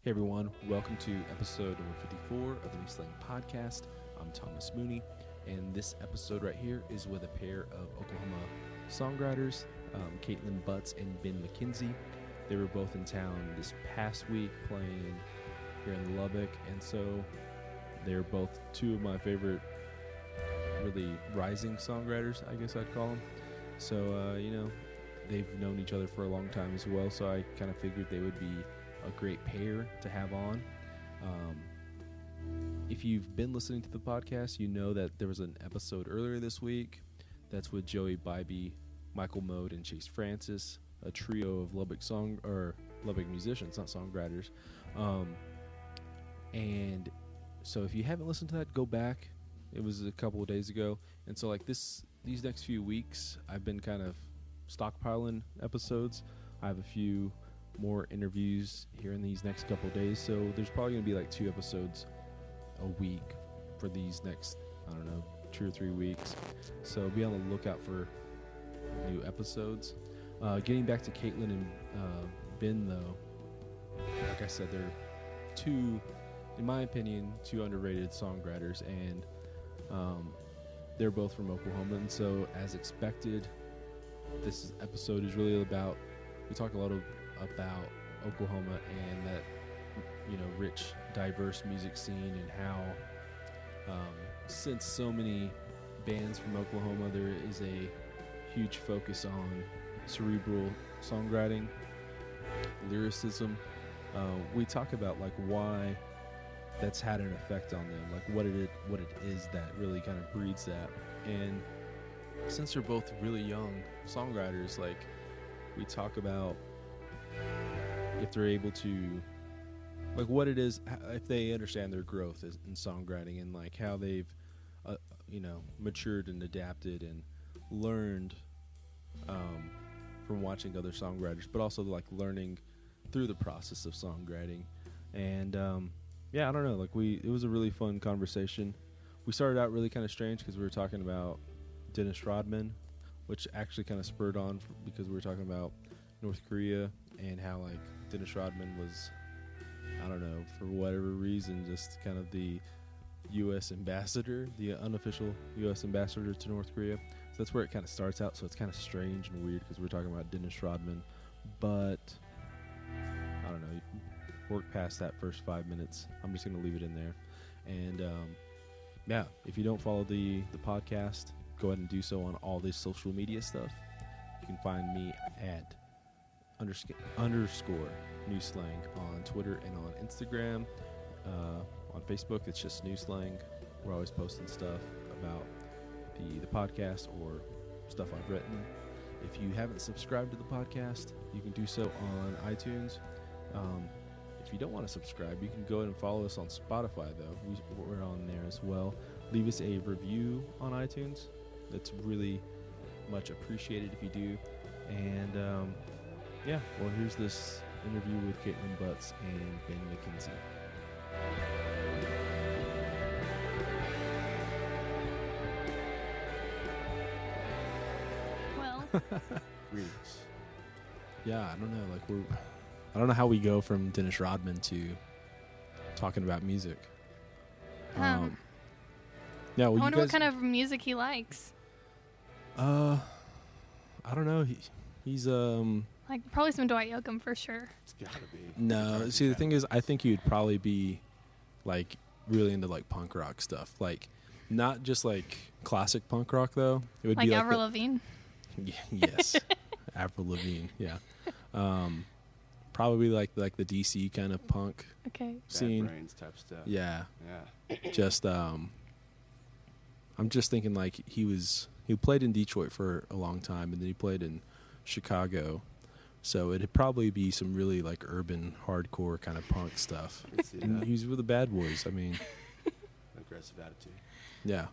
Hey everyone, welcome to episode number 54 of the New Slang Podcast. I'm Thomas Mooney, and this episode right here is with a pair of Oklahoma songwriters, Kaitlin and Ben McKenzie. They were both in town this past week playing here in Lubbock, and so they're both two of my favorite really rising songwriters, I guess I'd call them. So, they've known each other for a long time as well, so I kind of figured they would be a great pair to have on. If you've been listening to the podcast, you know that there was an episode earlier this week that's with Joey Bybee, Michael Mode, and Chase Francis, a trio of Lubbock musicians, not songwriters. And so if you haven't listened to that, go back. It was a couple of days ago. And so these next few weeks, I've been kind of stockpiling episodes. I have a few more interviews here in these next couple of days, so there's probably going to be like 2 episodes a week for these next, 2 or 3 weeks. So be on the lookout for new episodes. Getting back to Kaitlin and Ben, though, like I said, they're two, in my opinion, two underrated songwriters, and they're both from Oklahoma. And so, as expected, this episode is really about, we talk a lot about Oklahoma and that, rich, diverse music scene, and how since so many bands from Oklahoma, there is a huge focus on cerebral songwriting, lyricism. We talk about why that's had an effect on them, what it is that really kind of breeds that. And since they're both really young songwriters, we talk about if they're able to, what it is, if they understand their growth in songwriting, and how they've matured and adapted and learned from watching other songwriters, but also learning through the process of songwriting. And I don't know, it was a really fun conversation. We started out really kind of strange because we were talking about Dennis Rodman, which actually kind of spurred on because we were talking about North Korea and how Dennis Rodman was, for whatever reason, just kind of the U.S. ambassador, the unofficial U.S. ambassador to North Korea. So that's where it kind of starts out. So it's kind of strange and weird because we're talking about Dennis Rodman, but I don't know. Work past that first 5 minutes. I'm just going to leave it in there. And if you don't follow the podcast, go ahead and do so on all this social media stuff. You can find me at _New Slang on Twitter and on Instagram. On Facebook, it's just New Slang. We're always posting stuff about the podcast or stuff I've written. If you haven't subscribed to the podcast, you can do so on iTunes. If you don't want to subscribe, you can go ahead and follow us on Spotify, though. We're on there as well. Leave us a review on iTunes. That's really much appreciated if you do. And, here's this interview with Kaitlin Butts and Ben McKenzie. Well. Yeah, I don't know. I don't know how we go from Dennis Rodman to talking about music. I wonder what kind of music he likes. I don't know. He's probably some Dwight Yoakam for sure. It's gotta be. No, see, the thing is, I think he'd probably be really into punk rock stuff. Not just classic punk rock though. It would be Avril Lavigne. Yes, Avril Lavigne. Yeah. Probably the DC kind of punk scene. Bad Brains type stuff. Yeah. Yeah. Just I'm just thinking he played in Detroit for a long time, and then he played in Chicago. So it'd probably be some really urban hardcore kind of punk stuff. And he's with the Bad Boys. I mean, aggressive attitude. Yeah.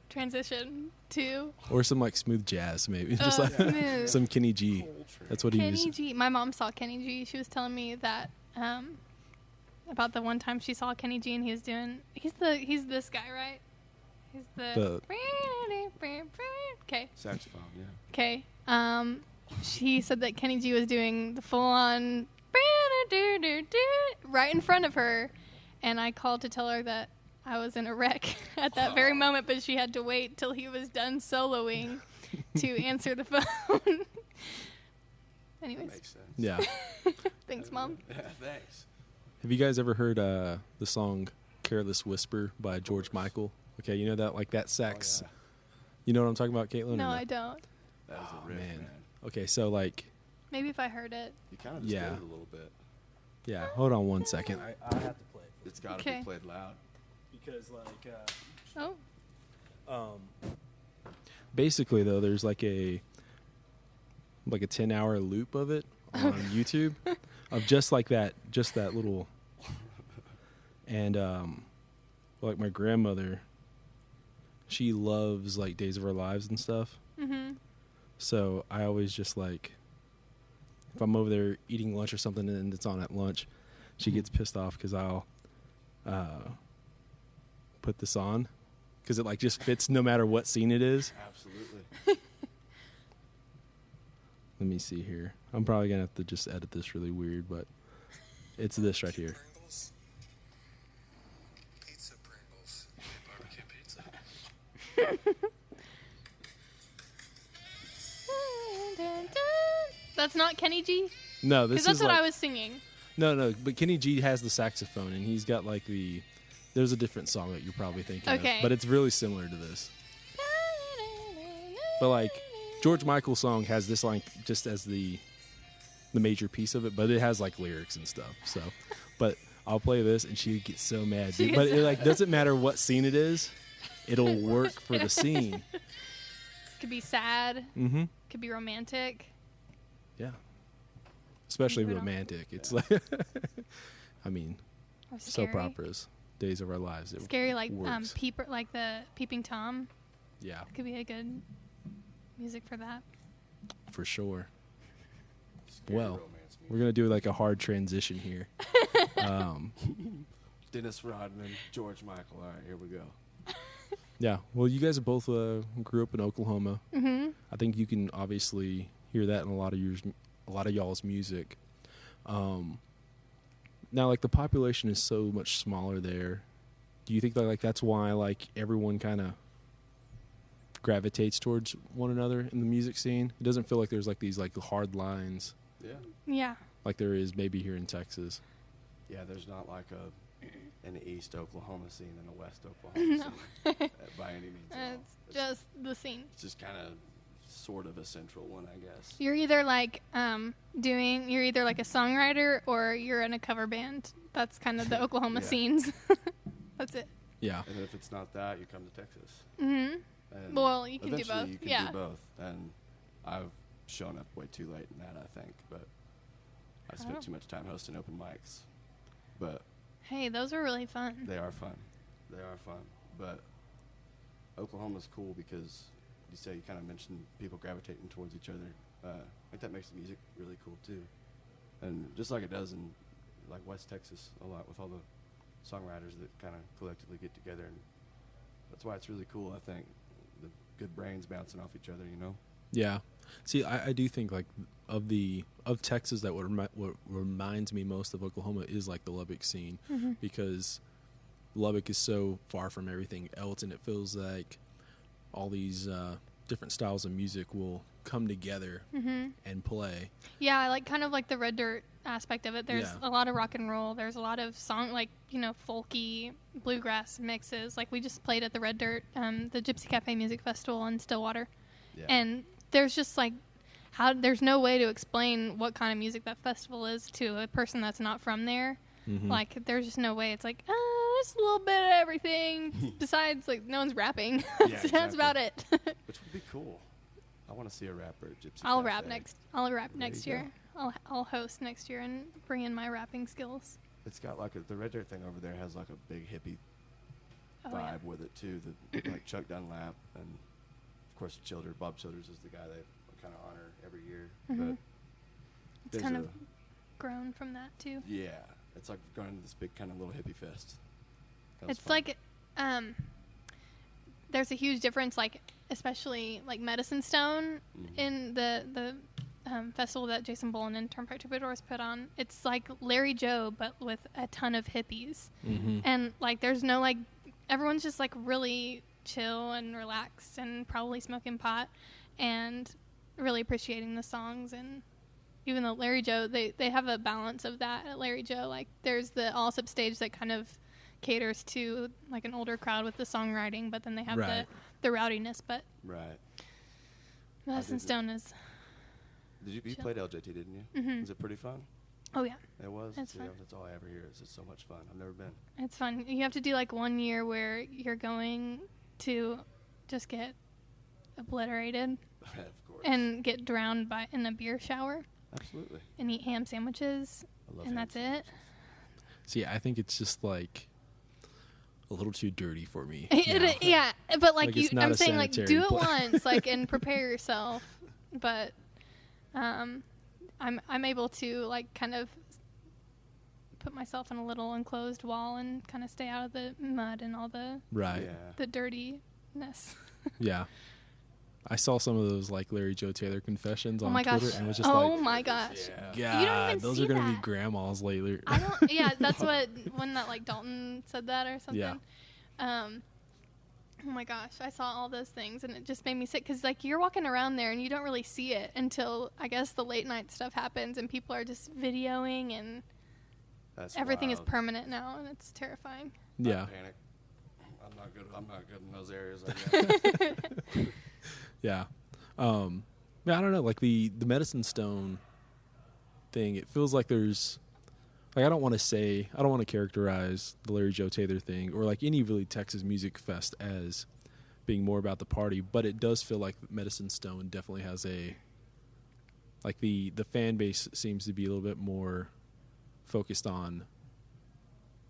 Transition to or some smooth jazz maybe. Just smooth. Some Kenny G. That's what Kenny he was. G. My mom saw Kenny G. She was telling me that about the one time she saw Kenny G and he was doing he's this guy, right? He's the okay. Saxophone, yeah. Okay. She said that Kenny G was doing the full on right in front of her, and I called to tell her that I was in a wreck at that very moment, but she had to wait till he was done soloing to answer the phone. Anyways. Makes sense. Yeah. Thanks, Mom. Yeah, thanks. Have you guys ever heard the song "Careless Whisper" by George Michael? Okay, you know that, like, that sax. Oh, yeah. You know what I'm talking about, Kaitlin? No, I don't. That is a riff, man. man. Okay, so, like, Maybe if I heard it. You kind of just Yeah. did it a little bit. yeah. Hold on one second. I have to play it. It's got to Okay. be played loud. Because, like, Oh. Basically, though, there's like a 10-hour loop of it on YouTube of just that little. And like, my grandmother, she loves, like, Days of Our Lives and stuff. Mm-hmm. So I always just, like, if I'm over there eating lunch or something and it's on at lunch, she gets pissed off because I'll put this on because it, like, just fits no matter what scene it is. Absolutely. Let me see here. I'm probably gonna have to just edit this really weird, but it's this right here. Pringles. Pizza Pringles. Barbecue pizza. That's not Kenny G? No, this Because that's is what like, I was singing. no, but Kenny G has the saxophone and he's got, like, there's a different song that you're probably thinking Okay. of, but it's really similar to this. But, like, George Michael's song has this, like, just as the major piece of it, but it has, like, lyrics and stuff. So, but I'll play this and she gets so mad, She dude. gets But it, like, doesn't matter what scene it is, it'll work for the scene. Could be sad. Mm-hmm. Could be romantic. Yeah. Especially Right on. romantic. It's like, I mean, Or scary. soap operas, Days of Our Lives. It Scary, like works. like the Peeping Tom. Yeah, Could be a good music for that. for sure. Scary Well, romance we're gonna do, like, a hard transition here. Dennis Rodman, George Michael. All right, here we go. Yeah. Well, you guys both grew up in Oklahoma. Mm-hmm. I think you can obviously hear that in a lot of y'all's music. Now, like, the population is so much smaller there. Do you think that, like, that's why, like, everyone kind of gravitates towards one another in the music scene? It doesn't feel like there's, like, these, like, hard lines Yeah. Yeah. like there is maybe here in Texas. Yeah, there's not like an East Oklahoma scene and a West Oklahoma scene by any means at all. It's just the scene. It's just kind of sort of a central one, I guess. You're either like you're either like a songwriter or you're in a cover band. That's kind of the Oklahoma Yeah. scenes. That's it. Yeah. And if it's not that, you come to Texas. Mm-hmm. And Well, you can do eventually both. You can Yeah. do both. And I've shown up way too late in that, I think. But I spent Oh. too much time hosting open mics. But Hey, those were really fun. they are fun. They are fun. But Oklahoma's cool because you kind of mentioned people gravitating towards each other. I think that makes the music really cool too. And just like it does in like West Texas a lot with all the songwriters that kind of collectively get together, and that's why it's really cool. I think the good brains bouncing off each other, you know. Yeah. See, I do think, like, of Texas, that what reminds me most of Oklahoma is, like, the Lubbock scene, because Lubbock is so far from everything else, and it feels like all these different styles of music will come together and play. Yeah, I like kind of like the Red Dirt aspect of it. There's Yeah. a lot of rock and roll. There's a lot of song, like, folky bluegrass mixes. Like, we just played at the Red Dirt, the Gypsy Cafe Music Festival in Stillwater. Yeah. And there's just like there's no way to explain what kind of music that festival is to a person that's not from there. Mhm. Like, there's just no way. It's like, it's a little bit of everything. Besides, like, no one's rapping. Yeah, That's exactly. about it. Which would be cool. I want to see a rapper at Gypsy I'll Cafe. rap next. I'll rap There next you year. I'll host next year and bring in my rapping skills. It's got like the Red Dirt thing over there has like a big hippie Oh, vibe yeah. with it too. Like Chuck Dunlap and of course Bob Childers is the guy they kind of honor every year. Mhm. But It's there's kind of grown from that too. yeah, it's like going to this big kind of little hippie fest. That was It's fun. like there's a huge difference, like, especially like Medicine Stone Mhm. in the festival that Jason Boland and Turnpike Troubadours put on. It's like Larry Joe, but with a ton of hippies. Mm-hmm. And like, there's no like, everyone's just like really chill and relaxed and probably smoking pot and really appreciating the songs. And even though Larry Joe, they have a balance of that at Larry Joe. Like, there's the all-sub stage that kind of caters to like an older crowd with the songwriting, but then they have the rowdiness. But Right. Madison Stone is. You chill. played LJT, didn't you? Mm-hmm. Was it pretty fun? Oh yeah, It was. It's Yeah, fun. that's all I ever hear. Is it's so much fun. I've never been. it's fun. You have to do like 1 year where you're going to just get obliterated of course. and get drowned in a beer shower Absolutely. and eat ham sandwiches, I love and ham that's it. sandwiches. See, I think it's just like a little too dirty for me. Yeah, but like, Like, it's not I'm a saying like sanitary do it place. once, like, and prepare yourself. But I'm able to like kind of put myself in a little enclosed wall and kind of stay out of the mud and all the Right. the dirtiness. Yeah. I saw some of those like Larry Joe Taylor confessions Oh on my Twitter, gosh. and it was just Oh like, my gosh. Yeah. You don't God, even those see are gonna be that. grandmas later. I don't. Yeah, that's what when that like Dalton said that or something. Yeah. Oh my gosh, I saw all those things and it just made me sick because like you're walking around there and you don't really see it until I guess the late night stuff happens and people are just videoing and That's everything is wild. permanent now and it's terrifying. Yeah. Panic. I'm not good in those areas. I guess. Yeah. Yeah, I don't know, like the Medicine Stone thing, it feels like there's like I don't want to characterize the Larry Joe Taylor thing or like any really Texas music fest as being more about the party, but it does feel like Medicine Stone definitely has a like the fan base seems to be a little bit more focused on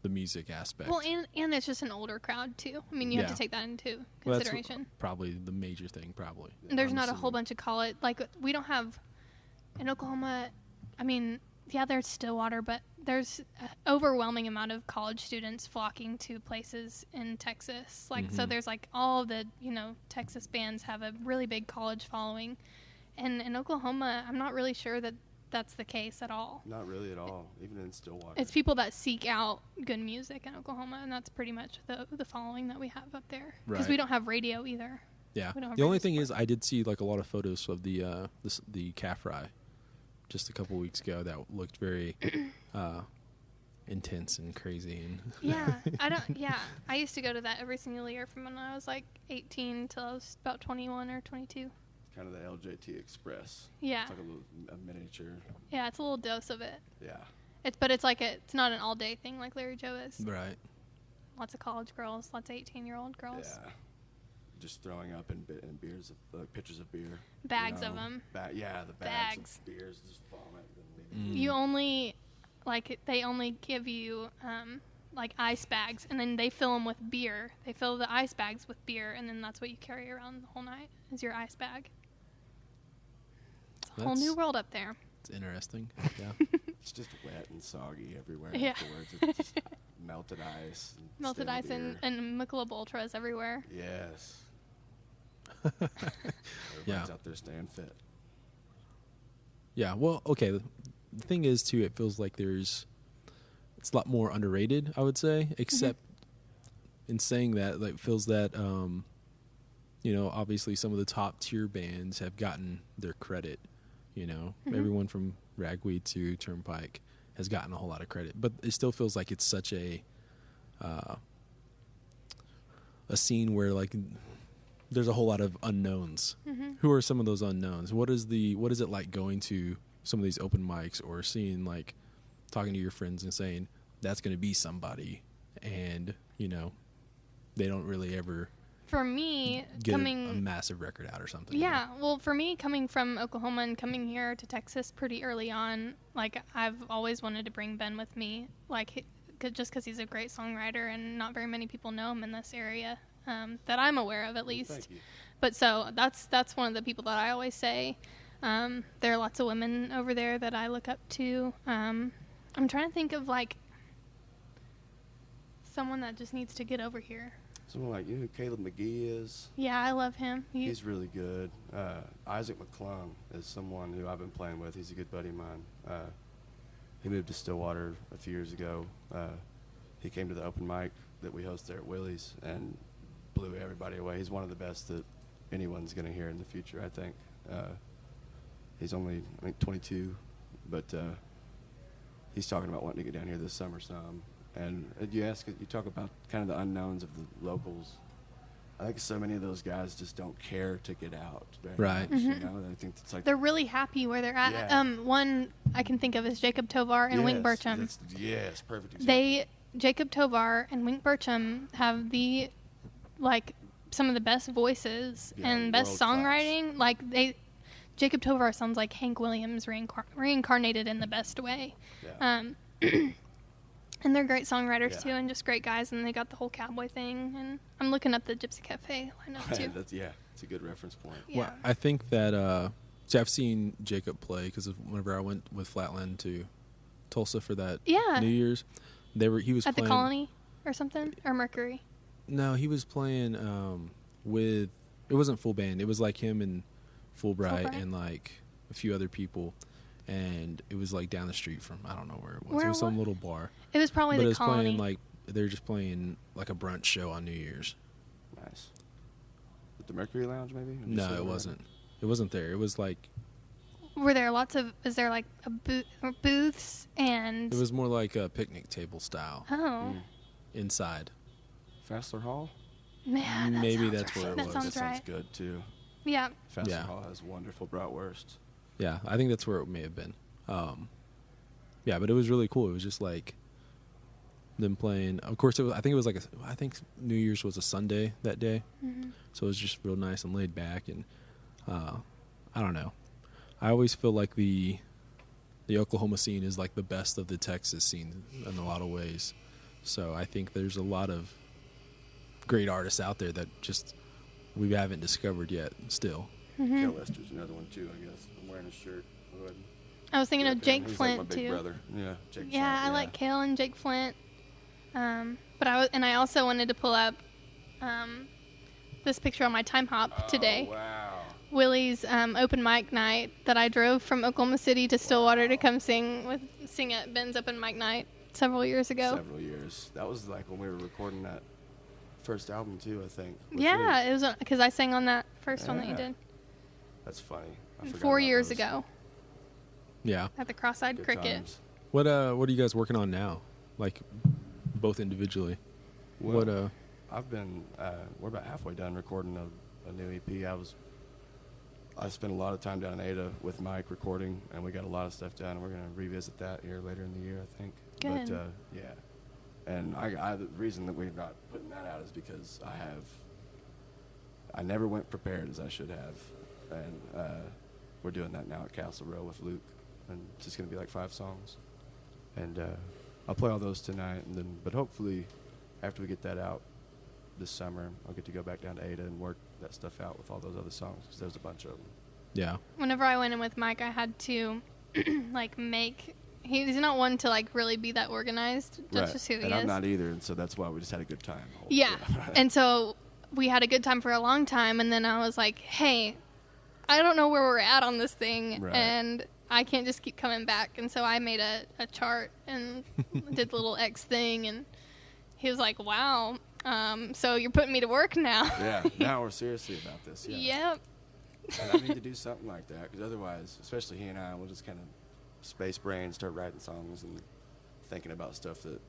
the music aspect. Well, and it's just an older crowd too. I mean, you have Yeah. to take that into Well, that's consideration. probably the major thing, probably. There's I'm not a whole assuming. bunch of college, like we don't have in Oklahoma. I mean, yeah, there's Stillwater, but there's an overwhelming amount of college students flocking to places in Texas. Like, so Mhm. there's like all of the, Texas bands have a really big college following. And in Oklahoma, I'm not really sure that that's the case at all. Not really at all. Even in Stillwater. It's people that seek out good music in Oklahoma, and that's pretty much the following that we have up there. Because we Right. don't have radio either. Yeah. We don't have The only radio thing is, support. I did see like a lot of photos of the calf fry just a couple weeks ago that looked very intense and crazy. And Yeah, I used to go to that every single year from when I was like 18 till I was about 21 or 22. Kind of the LJT Express. Yeah, It's like a miniature. yeah, it's a little dose of it. Yeah. But it's like it's not an all day thing like Larry Joe is. Right. Lots of college girls, lots of 18-year-old girls, Yeah. Just throwing up in beers, pitchers of beer. bags of them. Yeah, the Bags. of beers, just vomit. And maybe Mm. You only they only give you like ice bags, and then they fill them with beer. They fill the ice bags with beer, and then that's what you carry around the whole night is your ice bag. It's a whole new That's- world up there. It's interesting. Yeah. It's just wet and soggy everywhere Yeah. afterwards. It's just melted ice. And Melted stale ice beer. and Michelob Ultras everywhere. Yes. Everybody's Yeah. out there staying fit. Yeah. Well, okay. The thing is, too, it feels like it's a lot more underrated, I would say, except in saying that, like, it feels that, obviously some of the top tier bands have gotten their credit, everyone from Ragweed to Turnpike has gotten a whole lot of credit, but it still feels like it's such a scene where like there's a whole lot of unknowns. Who are some of those unknowns? What is it like going to some of these open mics or seeing like talking to your friends and saying that's going to be somebody, and they don't really ever For me, get a massive record out or something. Yeah, well, for me, coming from Oklahoma and coming here to Texas pretty early on, like, I've always wanted to bring Ben with me, like, just because he's a great songwriter and not very many people know him in this area, that I'm aware of, at least. Thank you. But so that's one of the people that I always say. There are lots of women over there that I look up to. I'm trying to think of, like, someone that just needs to get over here. Someone like, you know who Caleb McGee is? Yeah, I love him. He's really good. Isaac McClung is someone who I've been playing with. He's a good buddy of mine. He moved to Stillwater a few years ago. He came to the open mic that we host there at Willie's and blew everybody away. He's one of the best that anyone's going to hear in the future, I think. He's only, I think, 22, but he's talking about wanting to get down here this summer some. And you talk about kind of the unknowns of the locals. I think so many of those guys just don't care to get out. Right. Much, you know? I think it's like They're really happy where they're at. Yeah. One I can think of is Jacob Tovar and Wink Burcham. Yes, perfect example. Jacob Tovar and Wink Burcham have some of the best voices and best songwriting. Jacob Tovar sounds like Hank Williams reincarnated in the best way. Yeah. And they're great songwriters too, and just great guys. And they got the whole cowboy thing. And I'm looking up the Gypsy Cafe lineup too. It's a good reference point. Yeah. Well, I think that so I've seen Jacob play because whenever I went with Flatland to Tulsa for that New Year's, he was at playing, the Colony or something, or Mercury. No, he was playing with, it wasn't full band. It was like him and Fulbright and like a few other people. And it was like down the street from, I don't know where it was. It was some little bar. It was probably the Colony. But it was playing they were just playing like a brunch show on New Year's. Nice. At the Mercury Lounge, maybe? No, it wasn't. It wasn't there. It was like... Were there is there like booths and... It was more like a picnic table style. Oh. Inside. Fassler Hall? Yeah, maybe that's right. where it that was. Sounds that right. sounds good, too. Yeah. Fassler Hall has wonderful bratwurst. Yeah, I think that's where it may have been. Yeah, but it was really cool. It was just like them playing. Of course, I think New Year's was a Sunday that day, so it was just real nice and laid back. And I don't know. I always feel like the Oklahoma scene is like the best of the Texas scene in a lot of ways. So I think there's a lot of great artists out there that just we haven't discovered yet. Still. Kel Lester's another one too, I guess. I'm wearing his shirt. I was thinking of Jake He's Flint like my big too. brother. Yeah, Jake Flint. I like Kale and Jake Flint. But I also wanted to pull up this picture on my time hop today. Wow. Willie's open mic night that I drove from Oklahoma City to Stillwater to come sing at Ben's open mic night several years ago. Several years. That was like when we were recording that first album too, I think. Yeah, it was because I sang on that first one that you did. That's funny. I forgot 4 about years those. ago Yeah. at the Cross-Eyed Good Cricket. times. What are you guys working on now? Like both individually. Well, I've been we're about halfway done recording a new EP. I spent a lot of time down in Ada with Mike recording, and we got a lot of stuff done. We're going to revisit that here later in the year, I think. Good. But yeah, and the reason that we're not putting that out is because I never went prepared as I should have, and we're doing that now at Castle Row with Luke, and it's just going to be like 5 songs, and I'll play all those tonight, and then but hopefully after we get that out this summer, I'll get to go back down to Ada and work that stuff out with all those other songs because there's a bunch of them. Yeah. Whenever I went in with Mike, I had to he's not one to really be that organized. That's just who he is. And I'm not either, and so that's why we just had a good time. Yeah. And so we had a good time for a long time, and then I was like, hey, I don't know where we're at on this thing, and I can't just keep coming back. And so I made a chart and did the little X thing, and he was like, wow, so you're putting me to work now. Yeah, now we're seriously about this. Yeah. Yep. And I need to do something like that because otherwise, especially he and I, we'll just kind of space brain, start writing songs and thinking about stuff that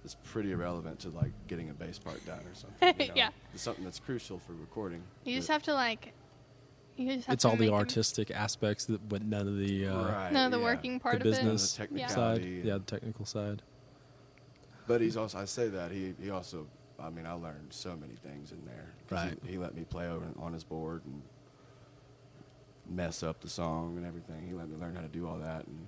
is pretty irrelevant to getting a bass part done or something. You know? Yeah. It's something that's crucial for recording. You just have to It's all the artistic aspects, but none of the none of the working part the of business it. The side. technicality. Yeah, the technical side. But he's also, I say that, he also, I mean, I learned so many things in there. 'Cause Right. He let me play over on his board and mess up the song and everything. He let me learn how to do all that. And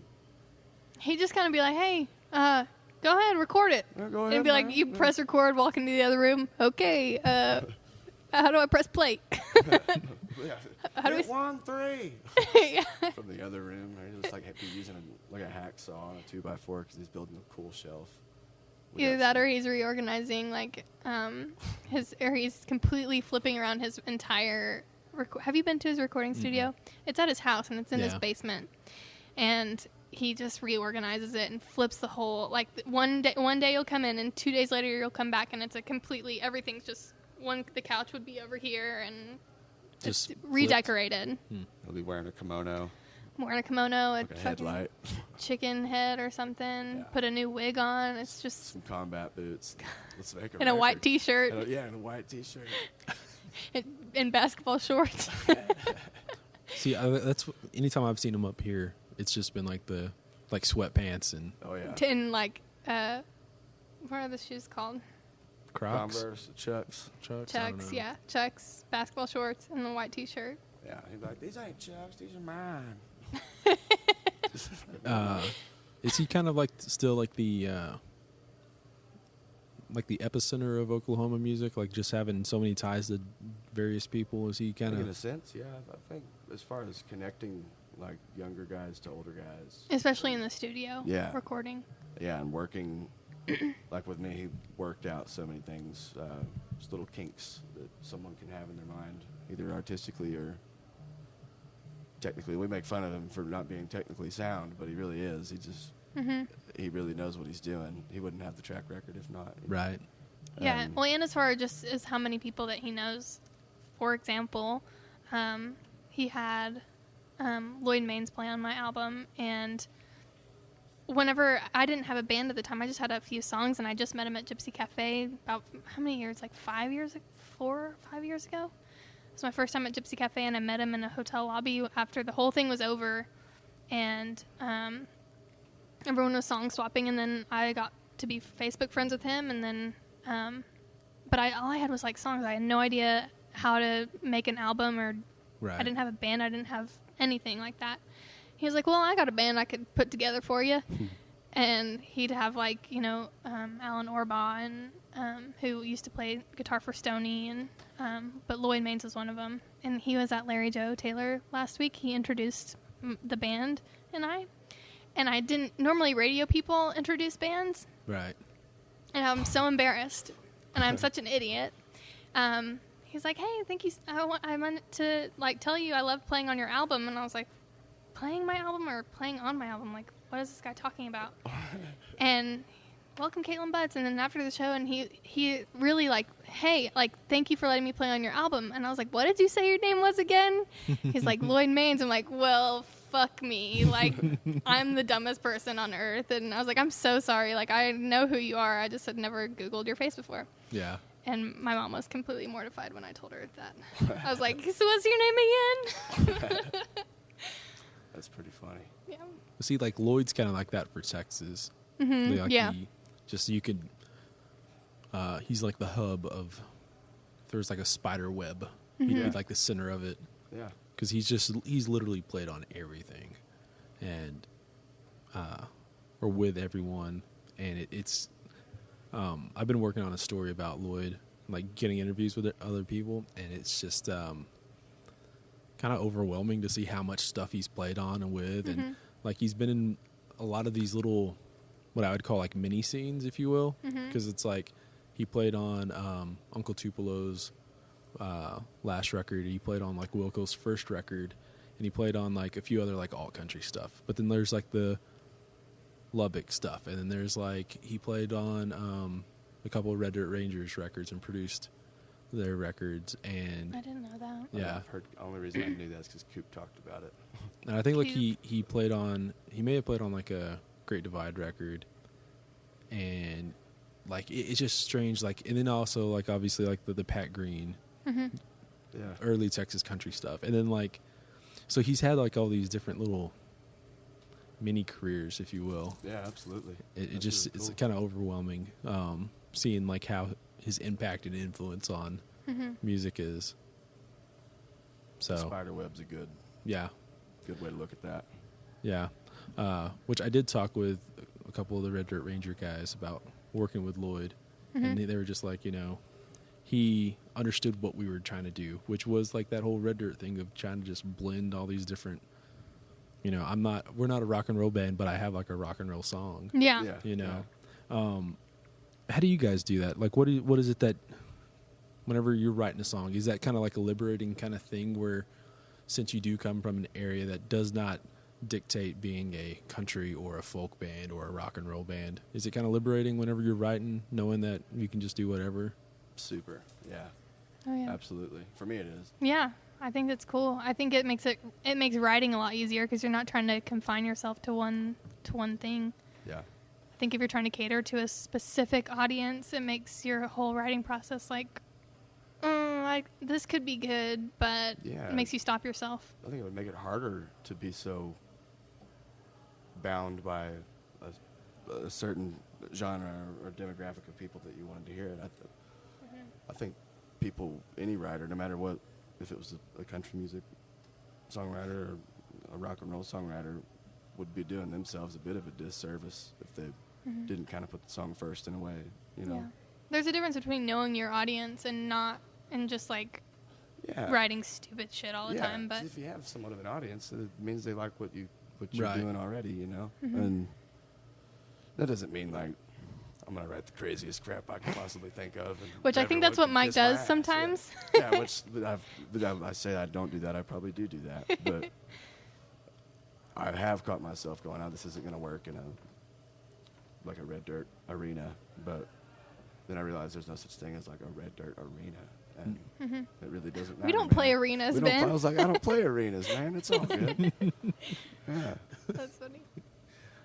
He just kind of be like, hey, go ahead, record it. Yeah, go And ahead, be like, man. you Yeah. press record, walk into the other room. Okay, how do I press play? yeah. How do we Hit 1, 3 Yeah. from the other room. He just be using a hacksaw on a 2x4 because he's building a cool shelf. Either that or he's reorganizing, like, he's completely flipping around his entire... Have you been to his recording studio? It's at his house, and it's in his basement. And he just reorganizes it and flips the whole... Like, one day you'll come in, and 2 days later you'll come back, and it's a completely... Everything's just... The couch would be over here, and just redecorated. He'll be wearing a kimono. Wearing a kimono, Like a headlight. chicken head or something. Yeah. Put a new wig on. It's just... Some combat boots. Let's make a and a white T-shirt. And a white T-shirt. In basketball shorts. See, that's anytime I've seen him up here, it's just been like the sweatpants and Oh, yeah. And like, what are the shoes called? Crocs, Converse, Chucks. I don't Chucks, know. yeah. Chucks, basketball shorts, and the white T-shirt. Yeah, he's like, these ain't Chucks, these are mine. Is he kind of like still like the epicenter of Oklahoma music, like just having so many ties to various people? Is he kind In of a sense, yeah. I think as far as connecting like younger guys to older guys. Especially in the studio. Yeah. Recording. Yeah, and working, like with me, he worked out so many things, just little kinks that someone can have in their mind, either artistically or technically. We make fun of him for not being technically sound, but he really is. He just, he really knows what he's doing. He wouldn't have the track record if not. right? Yeah. Well, and as far as how many people that he knows, for example, he had Lloyd Maines play on my album, and whenever I didn't have a band at the time, I just had a few songs, and I just met him at Gypsy Cafe about how many years? Like 4 or 5 years ago. It was my first time at Gypsy Cafe, and I met him in a hotel lobby after the whole thing was over, and everyone was song swapping, and then I got to be Facebook friends with him, and then but all I had was like songs. I had no idea how to make an album, or Right. I didn't have a band. I didn't have anything like that. He was like, well, I got a band I could put together for you. And he'd have, like, Alan Orbaugh, and who used to play guitar for Stoney, and but Lloyd Maines was one of them. And he was at Larry Joe Taylor last week. He introduced the band, and I didn't normally radio people introduce bands, Right. and I'm so embarrassed, and I'm such an idiot. He's like, hey, thank you. I meant to tell you I love playing on your album, and I was like, playing my album or playing on my album? Like, what is this guy talking about? And welcome, Kaitlin Butts. And then after the show, and he really hey, thank you for letting me play on your album. And I was like, what did you say your name was again? He's like, Lloyd Maines. I'm like, well, fuck me. I'm the dumbest person on earth. And I was like, I'm so sorry. I know who you are. I just had never Googled your face before. Yeah. And my mom was completely mortified when I told her that. I was like, so what's your name again? That's pretty funny. Yeah. See, Lloyd's kind of like that for Texas. Yeah. You could. He's like the hub of. If there's a spider web, he'd be the center of it. Yeah. Because he's literally played on everything, and or with everyone, and it's. I've been working on a story about Lloyd, getting interviews with other people, and it's just kind of overwhelming to see how much stuff he's played on and with, and he's been in a lot of these little, what I would call mini scenes, if you will, because it's he played on Uncle Tupelo's last record, he played on Wilco's first record, and he played on a few other alt country stuff. But then there's the Lubbock stuff, and then there's he played on a couple of Red Dirt Rangers records and produced their records, and I didn't know that. yeah, I've heard. The only reason I knew that is because Coop talked about it. and I think he played on, he may have played on a Great Divide record, and it's just strange, and then also obviously the Pat Green Yeah. early Texas country stuff, and then so he's had all these different little mini careers, if you will. Yeah, absolutely. It just really it's cool. kind of overwhelming seeing how his impact and influence on music is. So Spiderweb's a good way to look at that. yeah, which I did talk with a couple of the Red Dirt Ranger guys about working with Lloyd, and they were just he understood what we were trying to do, which was that whole Red Dirt thing of trying to just blend all these different. We're not a rock and roll band, but I have a rock and roll song. Yeah. Yeah. You know, how do you guys do that? Like, what is it that whenever you're writing a song, is that kind of like a liberating kind of thing where, since you do come from an area that does not dictate being a country or a folk band or a rock and roll band, is it kind of liberating whenever you're writing, knowing that you can just do whatever? Super. Yeah. Oh yeah. Absolutely. For me, it is. Yeah, I think it's cool. I think it makes writing a lot easier because you're not trying to confine yourself to one thing. Yeah. I think if you're trying to cater to a specific audience, it makes your whole writing process like this could be good, but Yeah. it makes you stop yourself. I think it would make it harder to be so bound by a certain genre or demographic of people that you wanted to hear it. I think people, any writer, no matter what, if it was a country music songwriter or a rock and roll songwriter, would be doing themselves a bit of a disservice if they didn't kind of put the song first in a way, you know? Yeah. There's a difference between knowing your audience and just like Yeah. writing stupid shit all the time. But if you have somewhat of an audience, it means they like what you're Right. doing already, you know? And that doesn't mean like I'm gonna write the craziest crap I can possibly think of. And which I think that's what everyone Mike can kiss my does ass. sometimes. Yeah, I say I don't do that. I probably do that, but I have caught myself going, "Oh, this isn't gonna work in a red dirt arena." But then I realized there's no such thing as like a red dirt arena, and it really doesn't matter. We don't man. play arenas, We don't Ben. play- I was like, I don't play arenas, man. It's all good. Yeah. That's funny.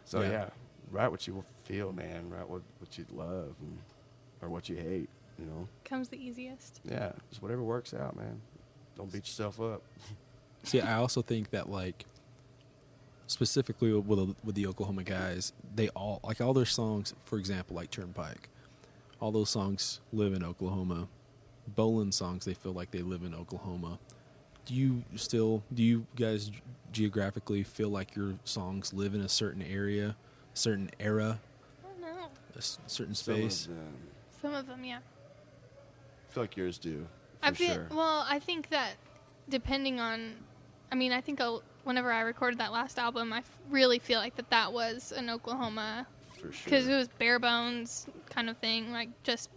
So Yeah. yeah, write what you feel, man. Write what you love or what you hate. You know. Comes the easiest. Yeah, just whatever works out, man. Don't beat yourself up. See, I also think that, like, specifically with the Oklahoma guys, they all their songs, for example, like Turnpike, all those songs live in Oklahoma. Bolin songs, they feel like they live in Oklahoma. Do you guys geographically feel like your songs live in a certain area, certain era, I don't know. certain space? Some of them, yeah. I feel like yours do. I For feel sure. well. I think that depending on, I mean, I think whenever I recorded that last album, I really feel like that was an Oklahoma For sure. because it was bare bones kind of thing. Like just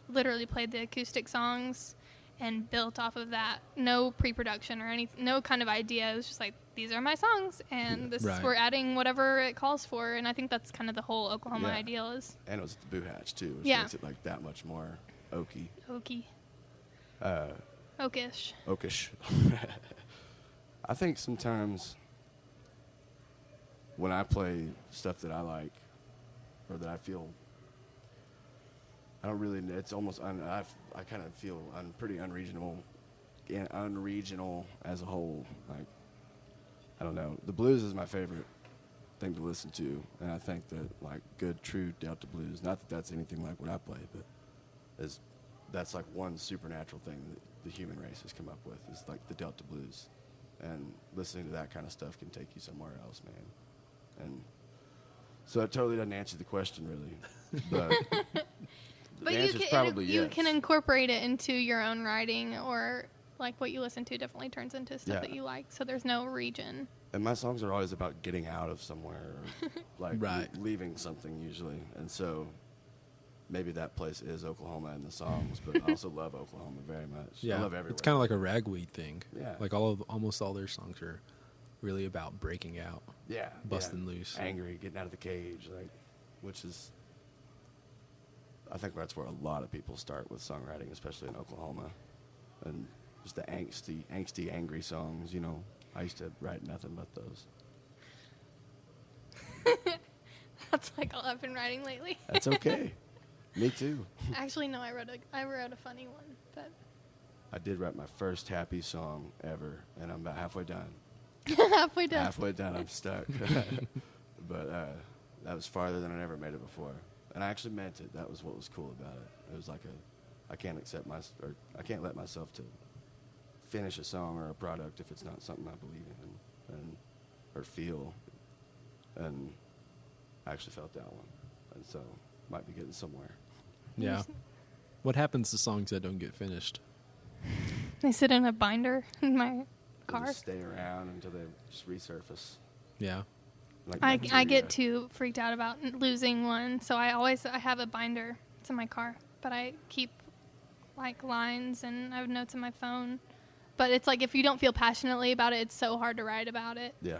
literally played the acoustic songs and built off of that. No pre-production or anything. No kind of idea. It was just like, these are my songs, and Right. we're adding whatever it calls for. And I think that's kind of the whole Oklahoma Yeah. ideal is And it was at the Boo Hatch too, which Yeah. makes it like that much more oaky. oaky, Uh, oakish. oakish. I think sometimes when I play stuff that I like or that I feel, I don't really. It's almost. I kind of feel pretty unregional as a whole. Like, I don't know. The blues is my favorite thing to listen to, and I think that like good, true Delta blues. Not that that's anything like what I play, but that's like one supernatural thing that the human race has come up with is like the Delta blues, and listening to that kind of stuff can take you somewhere else, man. And so it totally doesn't answer the question really, but. But The you answer's can probably you yes. can incorporate it into your own writing, or like what you listen to definitely turns into stuff Yeah. that you like. So there's no region. And my songs are always about getting out of somewhere, or like Right. leaving something usually. And so maybe that place is Oklahoma in the songs, but I also love Oklahoma very much. Yeah, I love everywhere. it's kind of like a ragweed thing. Yeah. Like almost all their songs are really about breaking out. yeah, busting loose. angry, getting out of the cage, like, which is. I think that's where a lot of people start with songwriting, especially in Oklahoma, and just the angsty, angry songs. You know, I used to write nothing but those. That's like all I've been writing lately. That's okay. Me too. Actually, no, I wrote a funny one, but I did write my first happy song ever, and I'm about halfway done. halfway done. Halfway done, I'm stuck. But that was farther than I'd ever made it before, and I actually meant it. That was what was cool about it. It was like I can't let myself to finish a song or a product if it's not something I believe in or feel, and I actually felt that one, and so might be getting somewhere. Yeah. What happens to songs that don't get finished? They sit in a binder in my They car. just stay around until they just resurface. Yeah. Like I bacteria. get too freaked out about losing one, so I have a binder It's in my car, but I keep like lines and I have notes in my phone. But it's like if you don't feel passionately about it, it's so hard to write about it. Yeah.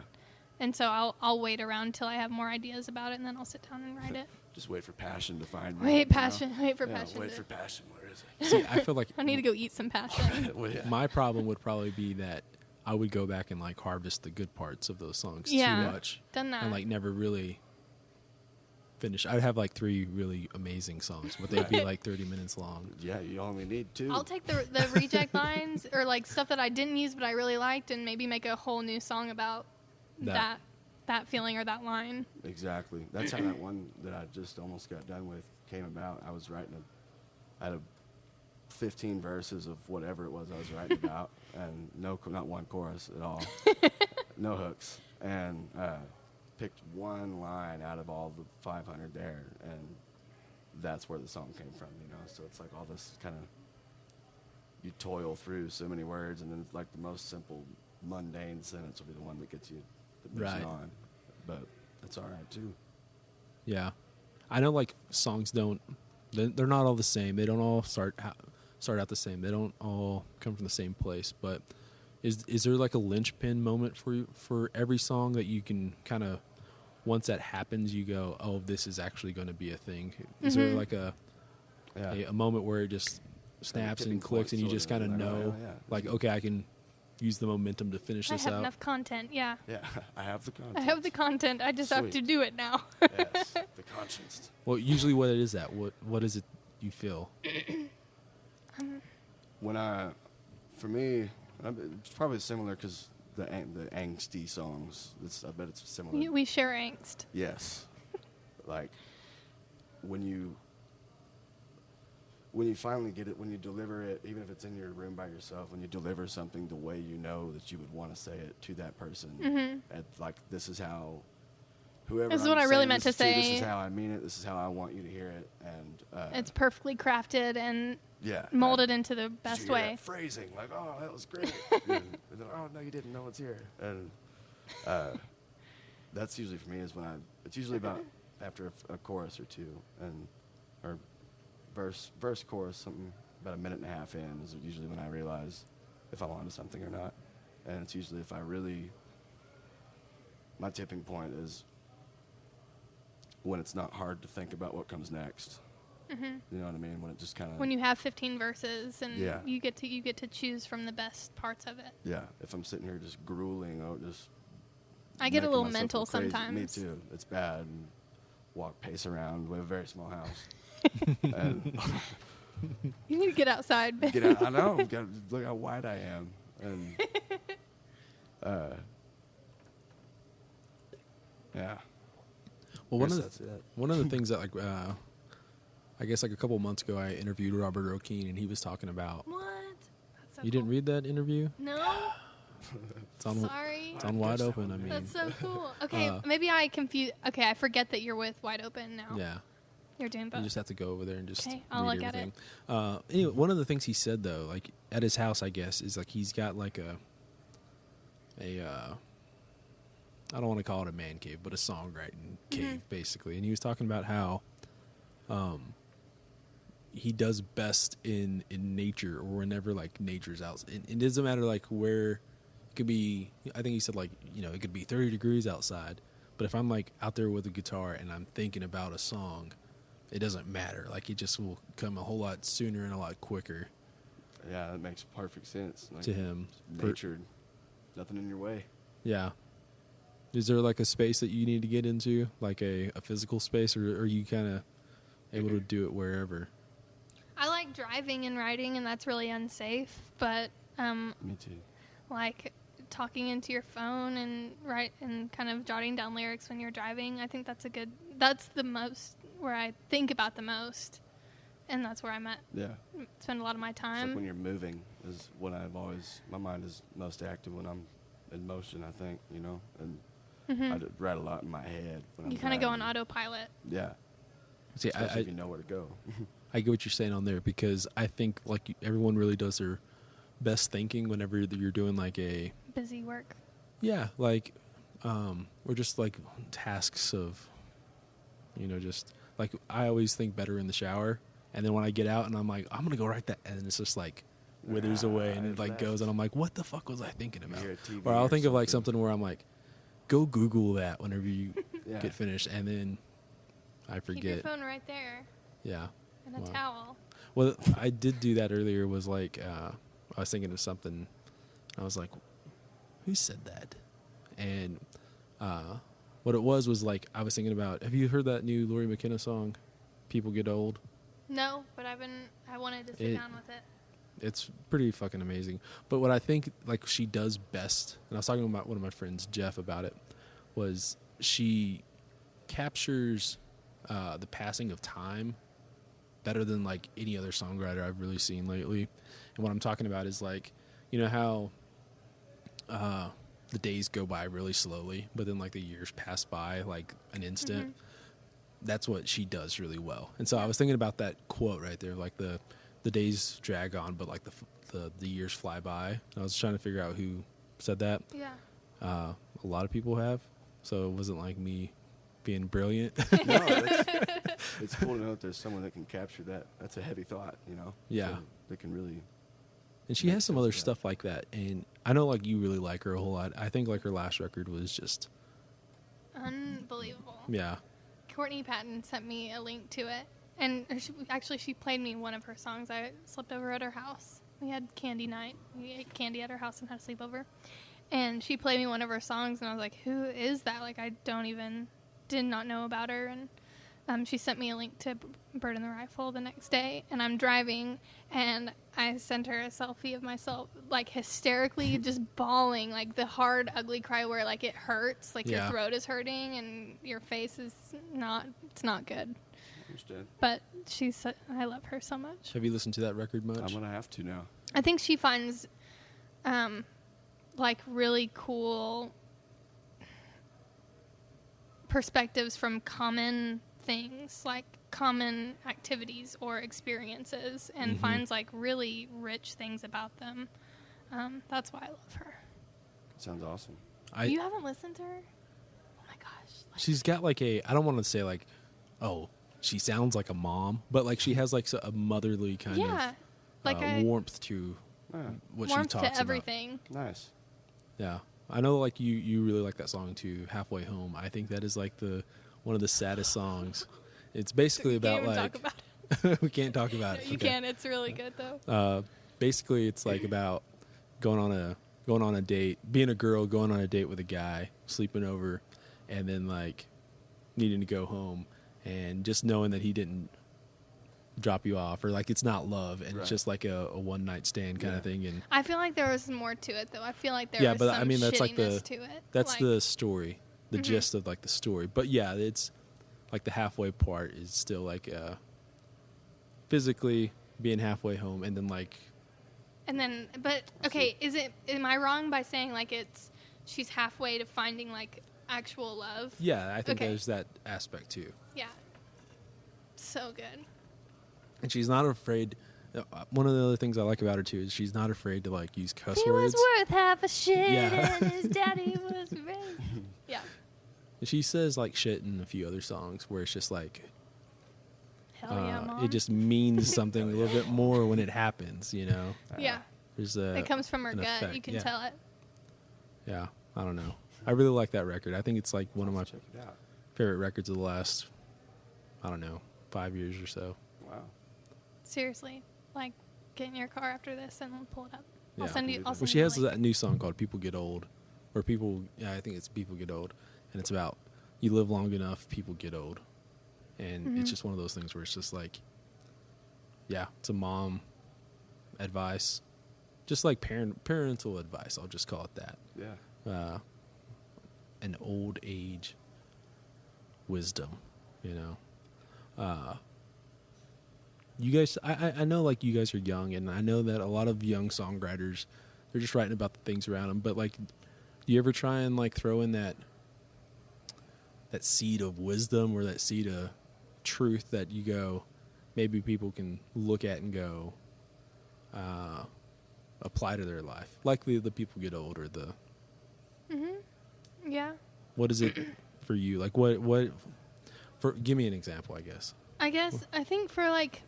And so I'll wait around till I have more ideas about it, and then I'll sit down and write it. Just wait for passion to find me. Wait for passion. Wait for passion. Where is it? See, I feel like I need to go eat some passion. Well, yeah. my problem would probably be that I would go back and like harvest the good parts of those songs Yeah. too much. Done that. And like never really finish. I'd have like 3 really amazing songs, but they'd be like 30 minutes long. Yeah, you only need 2. I'll take the reject lines or like stuff that I didn't use but I really liked and maybe make a whole new song about that feeling or that line. Exactly. That's how that one that I just almost got done with came about. I was writing I had 15 verses of whatever it was I was writing about, and not one chorus at all, no hooks, and picked one line out of all the 500 there, and that's where the song came from. So it's like all this kind of, you toil through so many words, and then it's like the most simple, mundane sentence will be the one that gets you the most Right. on. But that's all right too. Yeah. I know like songs they're not all the same. They don't all start out the same. They don't all come from the same place, but is there like a linchpin moment for every song that you can kind of, once that happens, you go, oh, this is actually going to be a thing? Is there like a moment where it just snaps and clicks and you just kind of know, like, okay, I can use the momentum to finish this I have out? enough content, yeah. Yeah, I have the content. I have the content. I just have to Sweet. do it now. Yes, the conscience. Well, usually what is that? What is it you feel? For me, it's probably similar because the angsty songs. I bet it's similar. We share angst. Yes, like when you finally get it, when you deliver it, even if it's in your room by yourself, when you deliver something the way you know that you would want to say it to that person, and like this is how whoever This is I'm what I really saying meant this to to, say. This is how I mean it. This is how I want you to hear it, and It's perfectly crafted and yeah, molded into the Did best you hear way. that phrasing, like, oh, that was great. And then, oh no, you didn't know it's here. And that's usually for me is when it's usually about after a chorus or two, or verse, chorus, something about a minute and a half in is usually when I realize if I'm onto something or not. And it's usually if I really, my tipping point is when it's not hard to think about what comes next. You know what I mean? When it just kind of, When you have 15 verses and Yeah. you get to choose from the best parts of it. yeah, if I'm sitting here just grueling, just I get a making little myself mental go crazy. sometimes. Me too. It's bad. And pace around. We have a very small house. And You need to get outside. get out. I know. Look how wide I am. And yeah. Well, That's it. one of the things that like I guess like a couple months ago I interviewed Robert O'Keen and he was talking about. What? That's so You didn't cool. read that interview? No. It's on Sorry. It's on Wide Open. I mean, That's so cool. Okay, maybe I confuse. Okay, I forget that you're with Wide Open now. yeah. You're doing both. You just have to go over there and just Okay, I'll read look at everything. Anyway, one of the things he said though, like at his house, I guess, is like he's got like a I don't want to call it a man cave, but a songwriting cave basically. And he was talking about how he does best in nature or whenever like nature's out. It doesn't matter like where. It could be. I think he said like it could be 30 degrees outside, but if I'm like out there with a guitar and I'm thinking about a song, it doesn't matter. Like it just will come a whole lot sooner and a lot quicker. Yeah, that makes perfect sense. Like, To him. Nature, nothing in your way. Yeah. Is there like a space that you need to get into, like a physical space, or are you kind of able to do it wherever? I like driving and riding, and that's really unsafe. But Me too. like talking into your phone and kind of jotting down lyrics when you're driving, I think that's the most where I think about the most, and that's where I'm at. Yeah. Spend a lot of my It's time. like when you're moving is when my mind is most active when I'm in motion, I think, and I write a lot in my head. When You I'm kind of go on driving. autopilot. Yeah. See, Especially if you know where to go. I get what you're saying on there because I think like everyone really does their best thinking whenever you're doing like a Busy work. like or just like tasks of just like I always think better in the shower And then when I get out and I'm like, I'm gonna go write that, and it's just like withers away, and it like goes, and I'm like, what the fuck was I thinking about? Or I'll think of like something where I'm like, go Google that whenever you get finished, and then I forget. Keep your phone right there. Yeah. And a towel. Well, I did do that earlier. Was like I was thinking of something. I was like, who said that? And what it was like I was thinking about. Have you heard that new Lori McKenna song, "People Get Old"? No, but I wanted to sit down with it. It's pretty fucking amazing. But what I think like she does best, and I was talking about one of my friends, Jeff, about it, was she captures the passing of time better than like any other songwriter I've really seen lately. And what I'm talking about is like, you know how the days go by really slowly, but then like the years pass by like an instant. Mm-hmm. That's what she does really well. And so I was thinking about that quote right there, like the days drag on, but like the years fly by. I was trying to figure out who said that. Yeah. A lot of people have, so it wasn't like me being brilliant. No, it's cool to know that there's someone that can capture that. That's a heavy thought, you know? Yeah. So they can really... And she has some other stuff like that. And I know like you really like her a whole lot. I think like her last record was just... unbelievable. Yeah. Courtney Patton sent me a link to it. And she played me one of her songs. I slept over at her house. We had candy night. We ate candy at her house and had a sleepover. And she played me one of her songs, and I was like, who is that? Like, I did not know about her. And she sent me a link to Bird and the Rifle the next day, and I'm driving, and I sent her a selfie of myself, like, hysterically just bawling, like the hard, ugly cry where, like, it hurts, like your throat is hurting, and your face is it's not good. Understood. But I love her so much. Have you listened to that record much? I'm going to have to now. I think she finds, like, really cool perspectives from common things, like common activities or experiences, and finds, like, really rich things about them. That's why I love her. Sounds awesome. You haven't listened to her? Oh, my gosh. She's got, like, I don't want to say, like, she sounds like a mom, but like she has like a motherly kind of like warmth to what she talks to everything. About. Nice. Yeah, I know. Like you really like that song too, "Halfway Home." I think that is like one of the saddest songs. It's basically about like talk about it. we can't talk about it. You can. It's really good though. Basically, it's like about going on a date, being a girl, going on a date with a guy, sleeping over, and then like needing to go home. And just knowing that he didn't drop you off, or like it's not love, and it's just like a one night stand kind of thing. And I feel like there was more to it, though. I feel like there was some that's like shittiness to it. That's like, the story, the gist of like the story. But yeah, it's like the halfway part is still like physically being halfway home, and then like. And then, but okay, am I wrong by saying like she's halfway to finding like actual love? Yeah, I think there's that aspect too. Yeah. So good. And she's not afraid. One of the other things I like about her too is she's not afraid to like use cuss words. He was worth half a shit, and his daddy was rich. Yeah. She says like shit in a few other songs where it's just like, hell yeah, Mom. it just means something a little bit more when it happens, you know. Yeah. It comes from her gut. Effect. You can tell it. Yeah, I don't know. I really like that record. I think it's like one of my favorite records of the last, I don't know, 5 years or so. Wow. Seriously, like, get in your car after this and pull it up. Yeah. I'll send she you has the link. that new song called "People Get Old," or I think it's "People Get Old," and it's about you live long enough, people get old, and it's just one of those things where it's just like, yeah, it's a mom advice, just like parental advice. I'll just call it that. Yeah. An old age wisdom, you know. You guys, I know like you guys are young, and I know that a lot of young songwriters, they're just writing about the things around them. But like, do you ever try and like throw in that seed of wisdom or that seed of truth that you go, maybe people can look at and go, apply to their life, like the people get old or the. Yeah. What is it for you? Like what? Give me an example, I guess. I think for like,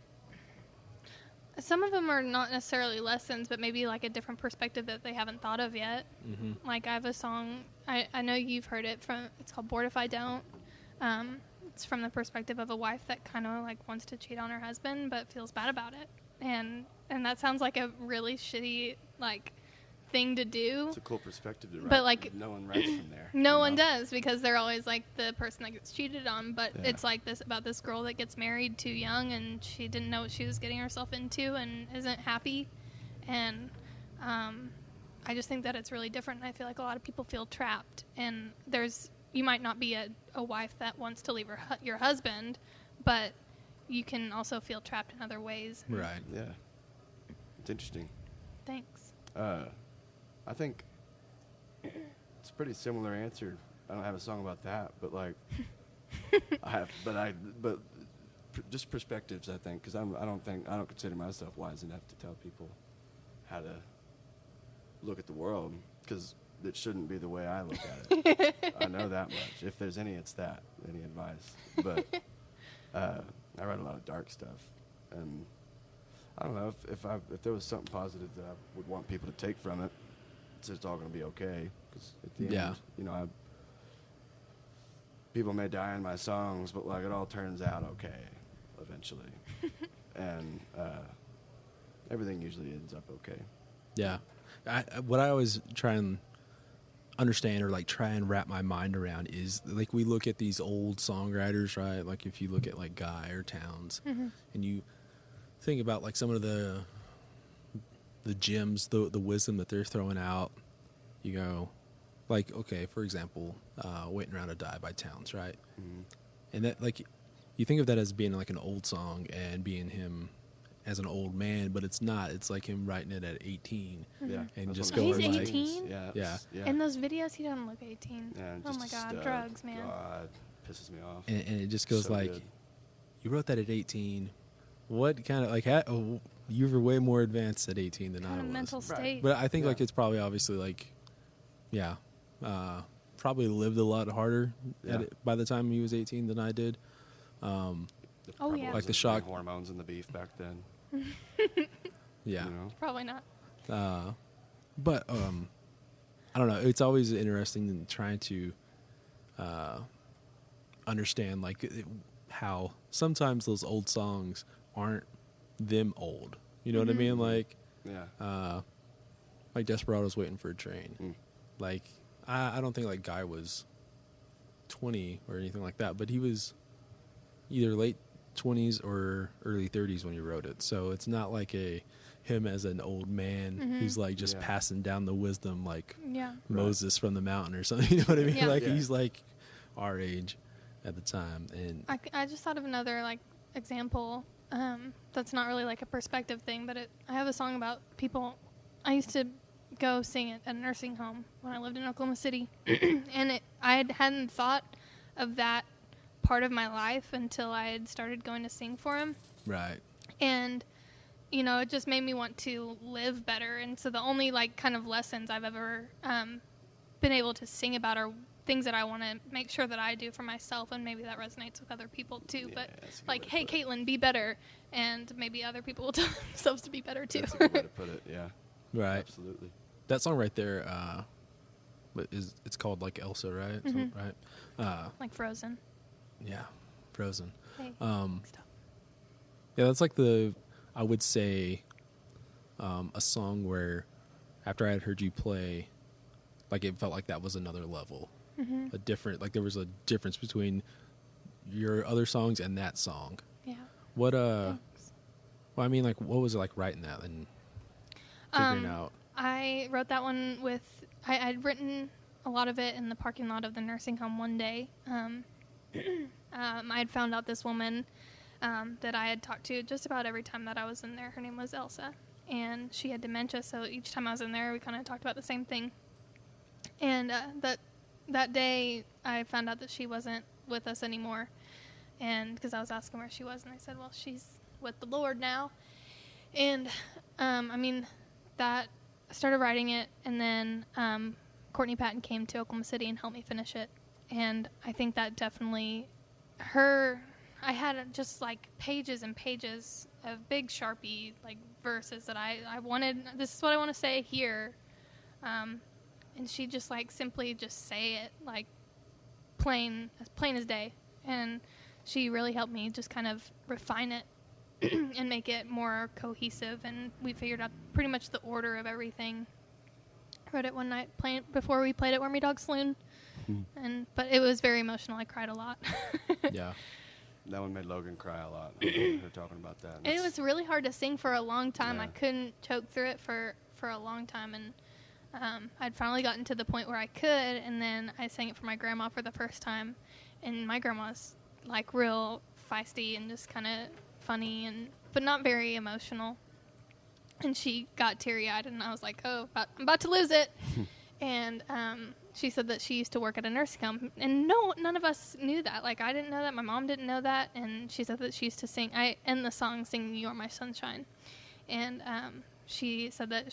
some of them are not necessarily lessons, but maybe like a different perspective that they haven't thought of yet. Mm-hmm. Like I have a song, I know you've heard it it's called Bored If I Don't. It's from the perspective of a wife that kind of like wants to cheat on her husband, but feels bad about it. And that sounds like a really shitty, like, thing to do. It's a cool perspective to write. But, like, no one writes from there. No one does, because they're always like the person that gets cheated on. But Yeah. it's like this about this girl that gets married too young, and she didn't know what she was getting herself into, and isn't happy. And I just think that it's really different. And I feel like a lot of people feel trapped. And you might not be a wife that wants to leave your husband, but you can also feel trapped in other ways. Right. Yeah. It's interesting. Thanks. I think it's a pretty similar answer. I don't have a song about that, but like just perspectives. I think because I don't consider myself wise enough to tell people how to look at the world, because it shouldn't be the way I look at it. I know that much. If there's any, it's that. Any advice? But I write a lot of dark stuff, and I don't know if there was something positive that I would want people to take from it. It's all going to be okay, because at the end, you know, people may die in my songs, but like it all turns out okay eventually, and everything usually ends up okay. Yeah. What I always try and understand, or like try and wrap my mind around, is like we look at these old songwriters, right? Like if you look at like Guy or Towns, and you think about like some of the gems, the wisdom that they're throwing out, you go, like, okay, for example, Waiting Around to Die by Towns, right? Mm-hmm. And that, like, you think of that as being like an old song and being him as an old man, but it's not. It's like him writing it at 18. Yeah. And That's just one of the going things. like- 18? Yeah. Yeah. Yeah. In those videos, he doesn't look 18. Yeah, Oh just my a God, stud. drugs, man. God, pisses me off. And it just goes So like, good. you wrote that at 18. What kind of, like, you were way more advanced at 18 than Kind I of was. mental Right. state. But I think, Yeah. like, it's probably obviously, like, probably lived a lot harder Yeah. by the time he was 18 than I did. There Oh, probably yeah. Like wasn't the shock- any hormones in the beef back then. Yeah. You know? Probably not. But I don't know. It's always interesting in trying to understand, like, how sometimes those old songs aren't them old. You know what I mean? Like, Yeah. like Desperado's Waiting for a Train. Mm. Like, I don't think like Guy was 20 or anything like that, but he was either late 20s or early 30s when he wrote it. So it's not like him as an old man who's like just Yeah. passing down the wisdom like Yeah. Moses from the mountain or something. You know what I mean? Yeah. Like Yeah. he's like our age at the time. And I just thought of another like example that's not really like a perspective thing, but I have a song about people. I used to go sing it at a nursing home when I lived in Oklahoma City, and I hadn't thought of that part of my life until I had started going to sing for him, right. and you know, it just made me want to live better. And so the only like kind of lessons I've ever been able to sing about are things that I want to make sure that I do for myself, and maybe that resonates with other people too. Yeah, But that's a good like, way to hey, put it. Kaitlin, be better, and maybe other people will tell themselves to be better too. That's a good way to put it. Yeah. Right. Absolutely. That song right there, but it's called like Elsa, right? So, right. Like Frozen. Yeah. Frozen. Hey, Um, stop. Yeah, that's like I would say, a song where after I had heard you play, like it felt like that was another level. A different, like there was a difference between your other songs and that song. Yeah. What, Thanks. well, I mean, like, what was it like writing that and figuring out? I wrote that one with, I'd written a lot of it in the parking lot of the nursing home one day. I had found out this woman that I had talked to just about every time that I was in there. Her name was Elsa, and she had dementia, so each time I was in there, we kind of talked about the same thing. And that day, I found out that she wasn't with us anymore, and because I was asking where she was, and I said, well, she's with the Lord now. And, I mean, that, I started writing it, and then Courtney Patton came to Oklahoma City and helped me finish it. And I think that definitely, her I had just like pages and pages of big Sharpie like verses that I wanted. This is what I want to say here, and she just like simply just say it like plain as day, and she really helped me just kind of refine it and make it more cohesive. And we figured out pretty much the order of everything. Wrote it one night before we played at Wormy Dog Saloon, but it was very emotional. I cried a lot. Yeah. That one made Logan cry a lot. Her talking about that. And it was really hard to sing for a long time. Yeah. I couldn't choke through it for a long time, and I'd finally gotten to the point where I could, and then I sang it for my grandma for the first time, and my grandma's like real feisty and just kind of funny, but not very emotional. And she got teary-eyed, and I was like, oh, I'm about to lose it. And she said that she used to work at a nursing home, and none of us knew that. Like, I didn't know that. My mom didn't know that. And she said that she used to sing. I end the song singing "You Are My Sunshine," and she said that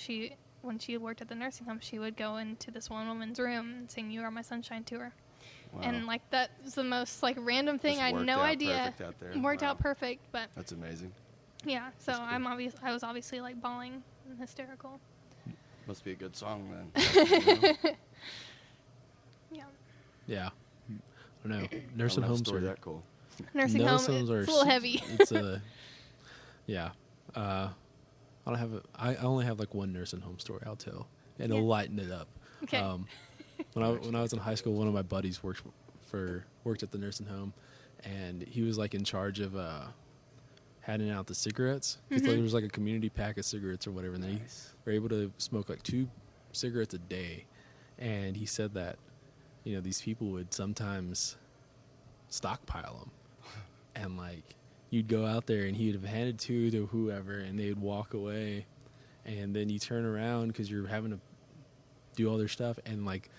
when she worked at the nursing home, she would go into this one woman's room and sing "You Are My Sunshine" to her. Wow. And like that was the most like random thing. Just I had worked no out idea. perfect out there. Worked Wow. out perfect, but That's amazing. yeah. So That's cool. I was obviously like bawling and hysterical. Must be a good song then. Yeah. Yeah. I don't know. Nursing homes story are that cool. Nursing home. It's a little heavy. It's yeah. I only have like one nursing home story I'll tell, and it'll lighten it up. Okay. When I was in high school, one of my buddies worked at the nursing home, and he was like in charge of handing out the cigarettes. 'Cause there was like a community pack of cigarettes or whatever, and they were able to smoke like 2 cigarettes a day. And he said that, these people would sometimes stockpile them, and like you'd go out there and he'd have handed 2 to whoever, and they'd walk away, and then you turn around because you're having to do all their stuff, and like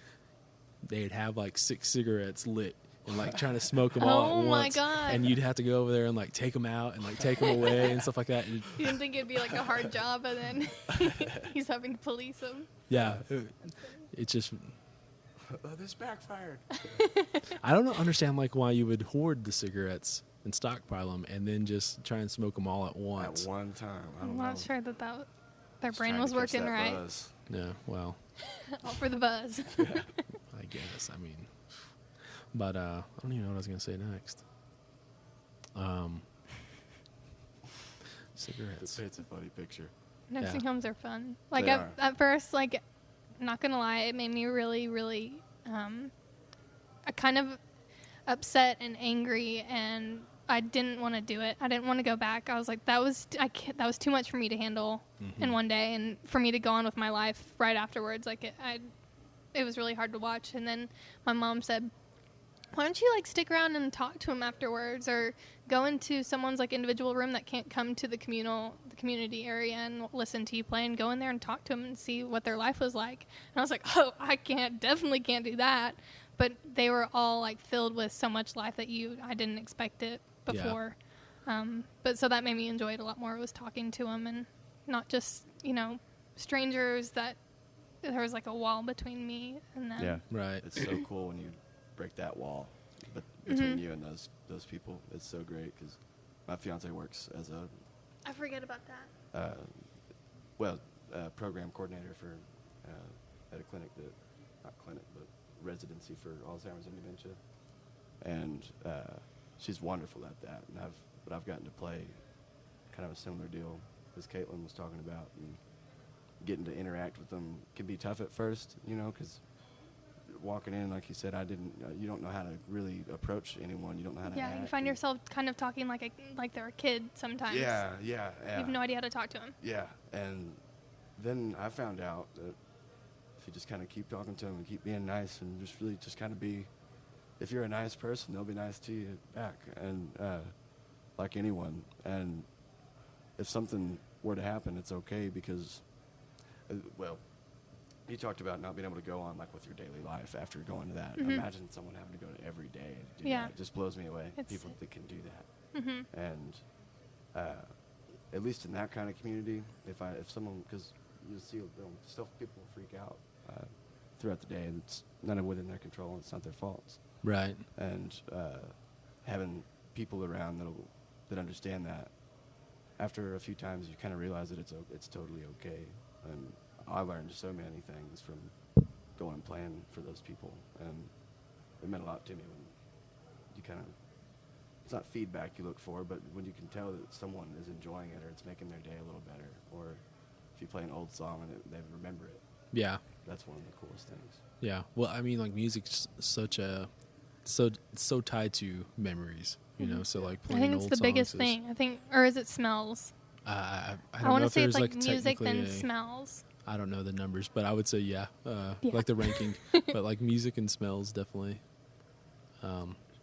they'd have like 6 cigarettes lit and like trying to smoke them all Oh at my once. God. And you'd have to go over there and like take them out and like take them away and stuff like that. And, You didn't think it'd be like a hard job, and then he's having to police them. yeah, it's just This backfired. I don't understand like why you would hoard the cigarettes and stockpile them and then just try and smoke them all at once. At one time. I I'm don't not know. sure that their Just brain trying was to catch working that right. buzz. Yeah, well, All for the buzz. I guess. I mean, but I don't even know what I was gonna say next. Cigarettes. It's a funny picture. Nursing Yeah. homes are fun. Like They at, are. at first, like, not gonna lie, it made me really, really, kind of upset and angry, and I didn't want to do it. I didn't want to go back. I was like, that was too much for me to handle in one day, and for me to go on with my life right afterwards. Like it was really hard to watch. And then my mom said, why don't you like stick around and talk to him afterwards, or go into someone's like individual room that can't come to the community area and listen to you play, and go in there and talk to them and see what their life was like. And I was like, oh, definitely can't do that. But they were all like filled with so much life that I didn't expect it before. But so that made me enjoy it a lot more. It was talking to them and not just, strangers that there was like a wall between me and them. Yeah. Right. It's so cool when you break that wall between you and those people. It's so great because my fiance works as I forget about that. program coordinator for at a clinic not clinic, but residency for Alzheimer's and dementia. And she's wonderful at that. And I've gotten to play kind of a similar deal as Kaitlin was talking about. And getting to interact with them can be tough at first, because walking in, like you said, you don't know how to really approach anyone. You don't know how to Yeah, act. you find and- yourself kind of talking like they're a kid sometimes. Yeah. You have no idea how to talk to them. Yeah, and then I found out that if you just kind of keep talking to them and keep being nice and just really just kind of be, if you're a nice person, they'll be nice to you back, and like anyone. And if something were to happen, it's okay because, you talked about not being able to go on like with your daily life after going to that. Imagine someone having to go to every day and do Yeah. that. It just blows me away. It's- People that can do that. And at least in that kind of community, if someone, because you see stuff, people freak out throughout the day, and it's none of within their control, and it's not their faults. Right. And having people around that understand that, after a few times you kind of realize that it's totally okay. And I learned so many things from going and playing for those people, and it meant a lot to me when you kind of, it's not feedback you look for, but when you can tell that someone is enjoying it or it's making their day a little better, or if you play an old song and they remember it. Yeah. That's one of the coolest things. Yeah. Well, I mean, like music's so tied to memories, you know. So like I playing think it's old the songs biggest is, thing. I think, or is it smells? I I don't want know to if say it's there's like music technically then smells. I don't know the numbers, but I would say yeah. Yeah. Like the ranking, but like music and smells definitely.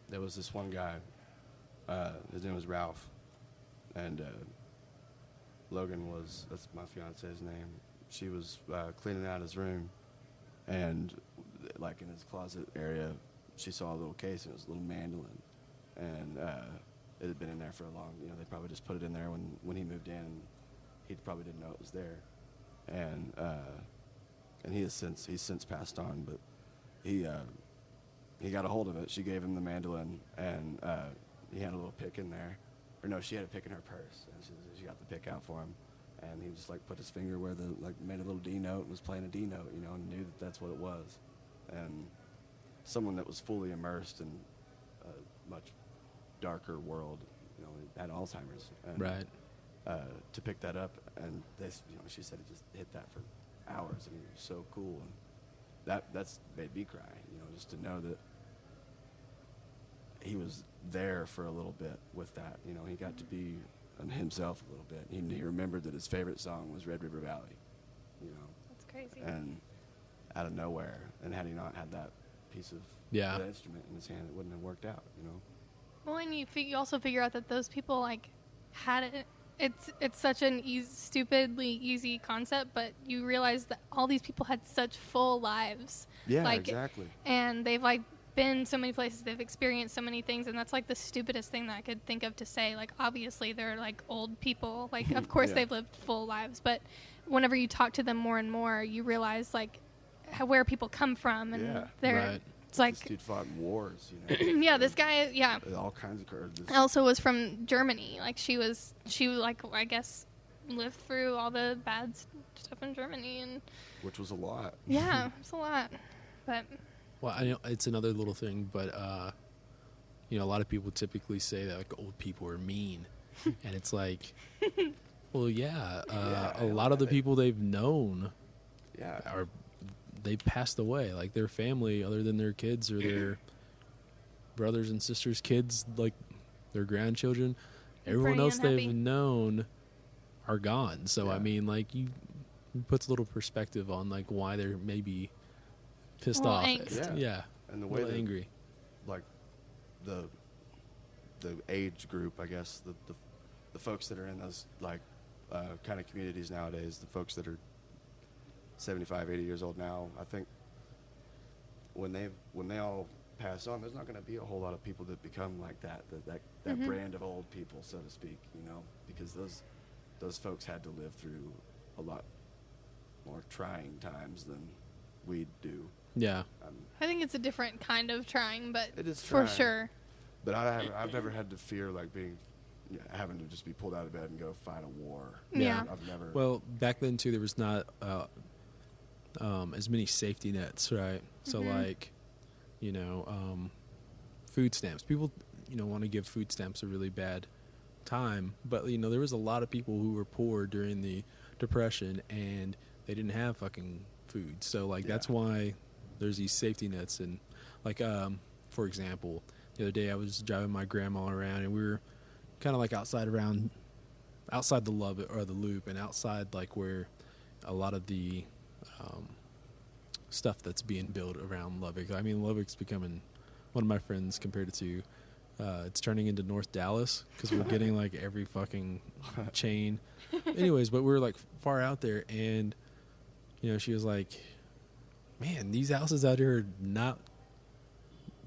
There was this one guy, his name was Ralph, and Logan that's my fiance's name. She was cleaning out his room, and like in his closet area, she saw a little case, and it was a little mandolin, and it had been in there for a long, they probably just put it in there when he moved in. He probably didn't know it was there, and he's since passed on, but he got a hold of it. She gave him the mandolin, and he had a little pick in there. Or no, she had a pick in her purse, and she got the pick out for him. And he just, put his finger where made a little D note and was playing a D note, and knew that that's what it was. And someone that was fully immersed in a much darker world, had Alzheimer's. And, Right. To pick that up, and she said it just hit that for hours, and it was so cool. And that's made me cry, just to know that he was there for a little bit with that. He got to be himself a little bit. He remembered that his favorite song was Red River Valley, That's crazy. and out of nowhere. And had he not had that piece of Yeah. the instrument in his hand, it wouldn't have worked out, Well, and you also figure out that those people had it. It's such an stupidly easy concept, but you realize that all these people had such full lives. Yeah, exactly. And they've been so many places, they've experienced so many things, and that's the stupidest thing that I could think of to say. Obviously they're old people, of course Yeah. they've lived full lives, but whenever you talk to them more and more, you realize where people come from, and Yeah. they're Right. it's This dude fought in wars, yeah, this guy, yeah. all kinds of curves. Also was from Germany. She I guess lived through all the bad stuff in Germany, and Which was a lot. yeah, it's a lot. But Well, I know it's another little thing, but a lot of people typically say that old people are mean, and it's well, yeah, Yeah, a lot of the people they've known Yeah. they've passed away. Their family, other than their kids or their brothers and sisters' kids, their grandchildren, everyone pretty else they've unhappy. known are gone. So I Yeah. mean, it puts a little perspective on why they're maybe pissed Well, off. angst. Yeah, And the a way little that, angry. the age group, I guess, the folks that are in those kind of communities nowadays, the folks that are 75, 80 years old now, I think when they all pass on, there's not going to be a whole lot of people that become like that brand of old people, so to speak, because those folks had to live through a lot more trying times than we do. Yeah, I think it's a different kind of trying, but It is for trying. sure. But I've never had to fear having to just be pulled out of bed and go fight a war. Yeah. I've never. well, back then too, there was not as many safety nets, right? So food stamps. People, want to give food stamps a really bad time, but there was a lot of people who were poor during the Depression, and they didn't have fucking food. So that's why there's these safety nets. And for example, the other day I was driving my grandma around, and we were kind of outside the Lubbock or the Loop, and outside where a lot of the stuff that's being built around Lubbock. I mean, Lubbock's becoming, one of my friends compared it to, it's turning into North Dallas because we're getting every fucking chain. Anyways, but we're far out there, and she was like, man, these houses out here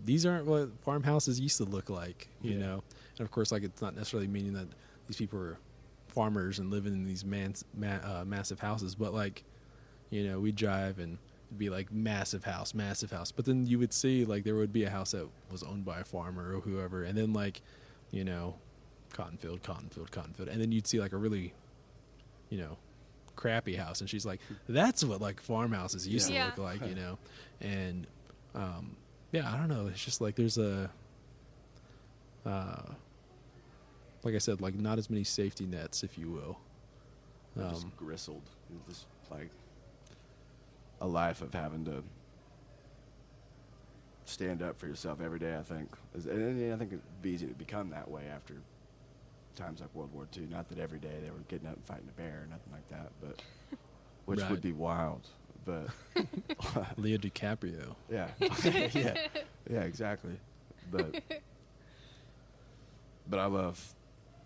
these aren't what farmhouses used to look like, you know? And of course, it's not necessarily meaning that these people are farmers and living in these massive houses, but we'd drive and it'd be massive house. But then you would see there would be a house that was owned by a farmer or whoever, and then you know, cotton field, and then you'd see like a really, you know, crappy house, and she's like, that's what like farmhouses used to Yeah. look like, you know. And yeah, I don't know, it's just like there's a like I said, like not as many safety nets, if you will. Just gristled. Just like a life of having to stand up for yourself every day, I think. And I think it'd be easy to become that way after times like World War II. Not that every day they were getting up and fighting a bear or nothing like that, but which Right. would be wild. But Leo DiCaprio. yeah, yeah, exactly. But I love,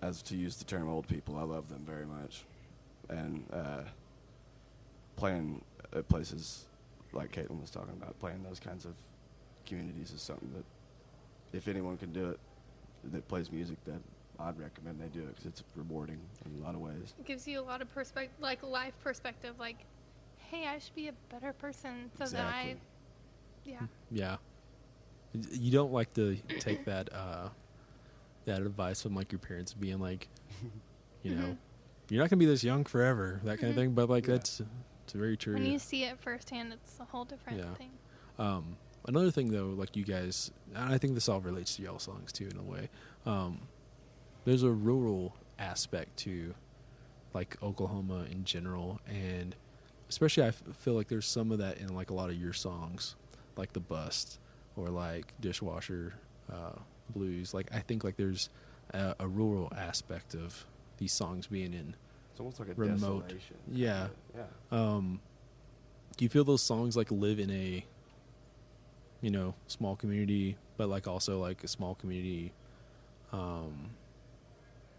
as to use the term old people, I love them very much. And playing at places like Kaitlin was talking about, playing those kinds of communities is something that if anyone can do it that plays music, that I'd recommend they do it because it's rewarding in a lot of ways. It gives you a lot of perspective, like life perspective, like, hey, I should be a better person so that I, Exactly. Yeah. You don't like to take that that advice from like your parents being like, you know, you're not gonna be this young forever, that kind of thing. But like Yeah. it's very true. When you see it firsthand, it's a whole different Yeah. thing. Another thing though, like you guys, and I think this all relates to y'all songs too in a way. There's a rural aspect to like Oklahoma in general, and especially I feel like there's some of that in like a lot of your songs, like The Bust or like Dishwasher Blues. Like I think like there's a rural aspect of these songs being in It's almost like a remote. desolation. Yeah. Yeah. Do you feel those songs like live in a, you know, small community, but like also like a small community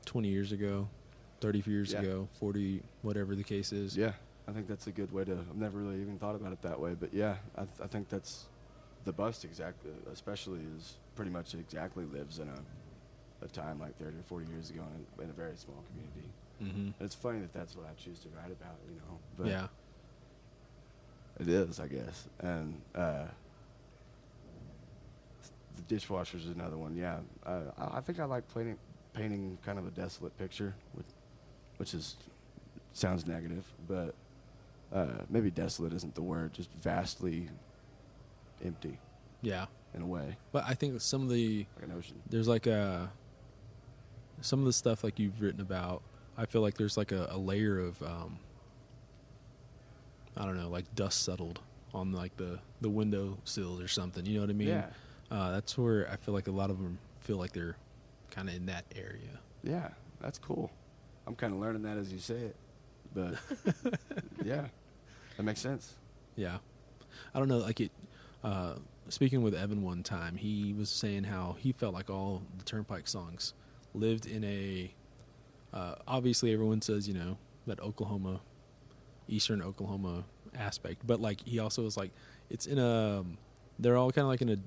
20 years ago, 30 years Yeah. ago, 40, whatever the case is? Yeah, I think that's a good way to. I've never really even thought about it that way, but yeah, I think that's The Bust exactly, especially is pretty much exactly lives in a time like 30 or 40 years ago in a very small community. Mm-hmm. And it's funny that that's what I choose to write about, you know. But Yeah. it is, I guess. And The Dishwasher is another one. Yeah, I think I like painting kind of a desolate picture, which sounds negative, but maybe desolate isn't the word. Just vastly empty Yeah. in a way, But I think some of the, like an ocean. there's like some of the stuff like you've written about, I feel like there's like a layer of, I don't know, like dust settled on like the window sills or something. You know what I mean? Yeah, That's where I feel like a lot of them feel like they're kind of in that area. yeah, that's cool. I'm kind of learning that as you say it, but yeah, that makes sense. Yeah. I don't know, like it, speaking with Evan one time, he was saying how he felt like all the Turnpike songs lived in a, obviously everyone says, you know, that Oklahoma, Eastern Oklahoma aspect, but like he also was like, it's in they're all kind of like in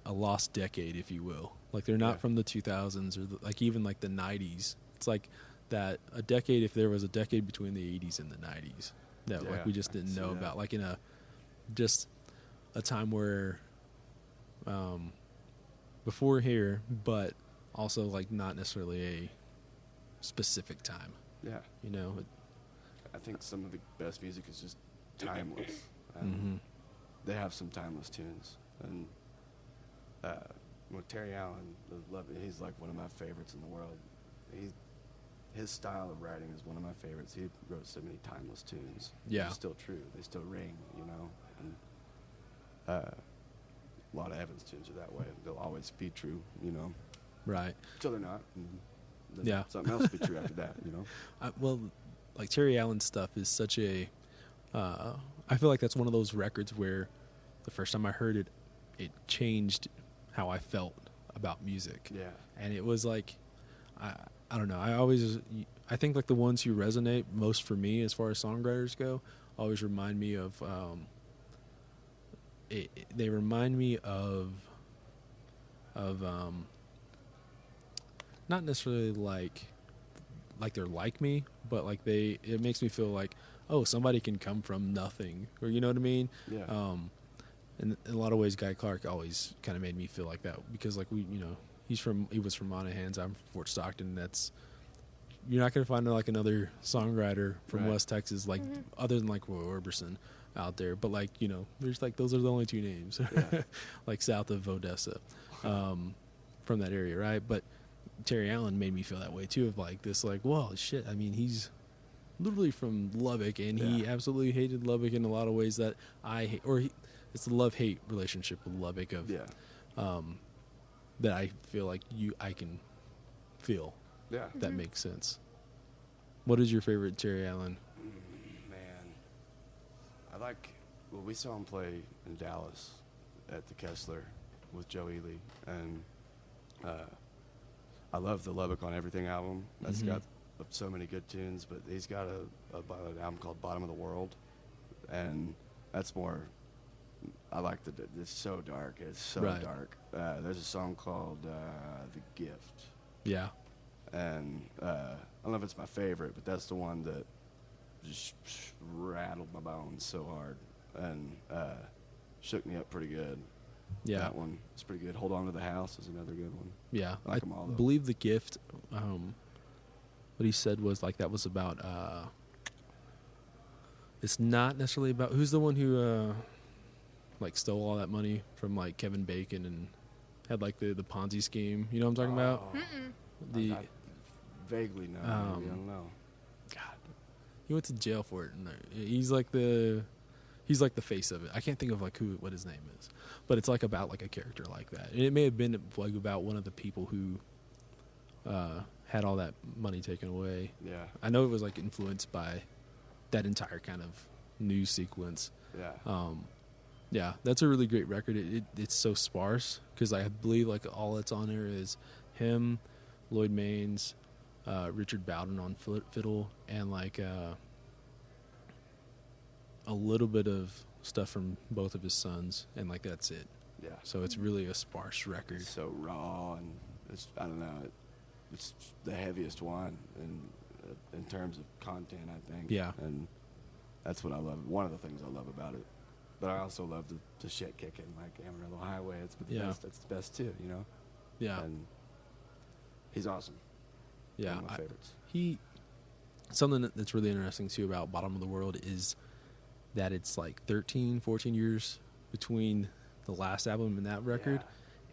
a lost decade, if you will. Like they're not Yeah. from the 2000s or like even like the 90s. It's like that a decade, if there was a decade between the 80s and the 90s that Yeah, like we just I can didn't see know that. about, like in just a time where before here, but also like not necessarily a specific time, Yeah, you know. I think some of the best music is just timeless. Mm-hmm. They have some timeless tunes, and Terry Allen, he's like one of my favorites in the world. His style of writing is one of my favorites. He wrote so many timeless tunes. Yeah. They're still true. They still ring, you know. And a lot of Evans tunes are that way. They'll always be true, you know. Right. Until they're not. And then Yeah. something else will be true after that, you know. Well, like Terry Allen's stuff is such a, I feel like that's one of those records where the first time I heard it, it changed how I felt about music. Yeah. And it was like, I don't know. I think like the ones who resonate most for me as far as songwriters go, always remind me of, they remind me of not necessarily like they're like me, but like it makes me feel like, oh, somebody can come from nothing, or you know what I mean? Yeah. And in a lot of ways, Guy Clark always kind of made me feel like that because like he he was from Monahans. I'm from Fort Stockton. You're not gonna find like another songwriter from Right. West Texas like other than like Roy Orbison out there. But like there's like those are the only two names Yeah. like south of Odessa, from that area, right? But Terry Allen made me feel that way too. Of like this, like, well, shit. I mean, he's literally from Lubbock, and he absolutely hated Lubbock in a lot of ways that I hate, it's the love-hate relationship with Lubbock of that I feel like I can feel. Yeah. That makes sense. What is your favorite Terry Allen? Man, we saw him play in Dallas at the Kessler with Joe Ely, and I love the Lubbock on Everything album. That's got so many good tunes, but he's got an album called Bottom of the World, and that's more, I like it's so dark. It's so dark. There's a song called The Gift. Yeah. And I don't know if it's my favorite, but that's the one that just rattled my bones so hard and shook me up pretty good. Yeah. That one is pretty good. Hold On to the House is another good one. Yeah. I like 'em all, though. believe The Gift, what he said was like that was about, it's not necessarily about, who's the one who like stole all that money from like Kevin Bacon and had like the Ponzi scheme. You know what I'm talking about? I vaguely know. Maybe, I don't know. God, he went to jail for it, and he's like the face of it. I can't think of like what his name is, but it's like about like a character like that. And it may have been like about one of the people who had all that money taken away. Yeah. I know it was like influenced by that entire kind of news sequence. Yeah. Yeah, that's a really great record. It's so sparse because I believe like all that's on there is him, Lloyd Maines, Richard Bowden on fiddle, and like a little bit of stuff from both of his sons, and like that's it. Yeah. So it's really a sparse record. It's so raw, and I don't know. It's the heaviest one in terms of content, I think. Yeah. And that's what I love. One of the things I love about it. But I also love the shit kicking, like Amarillo Highway. It's the best. It's the best too, Yeah. And he's awesome. Yeah. One of my favorites. Something that's really interesting too about Bottom of the World is that it's like 13, 14 years between the last album and that record.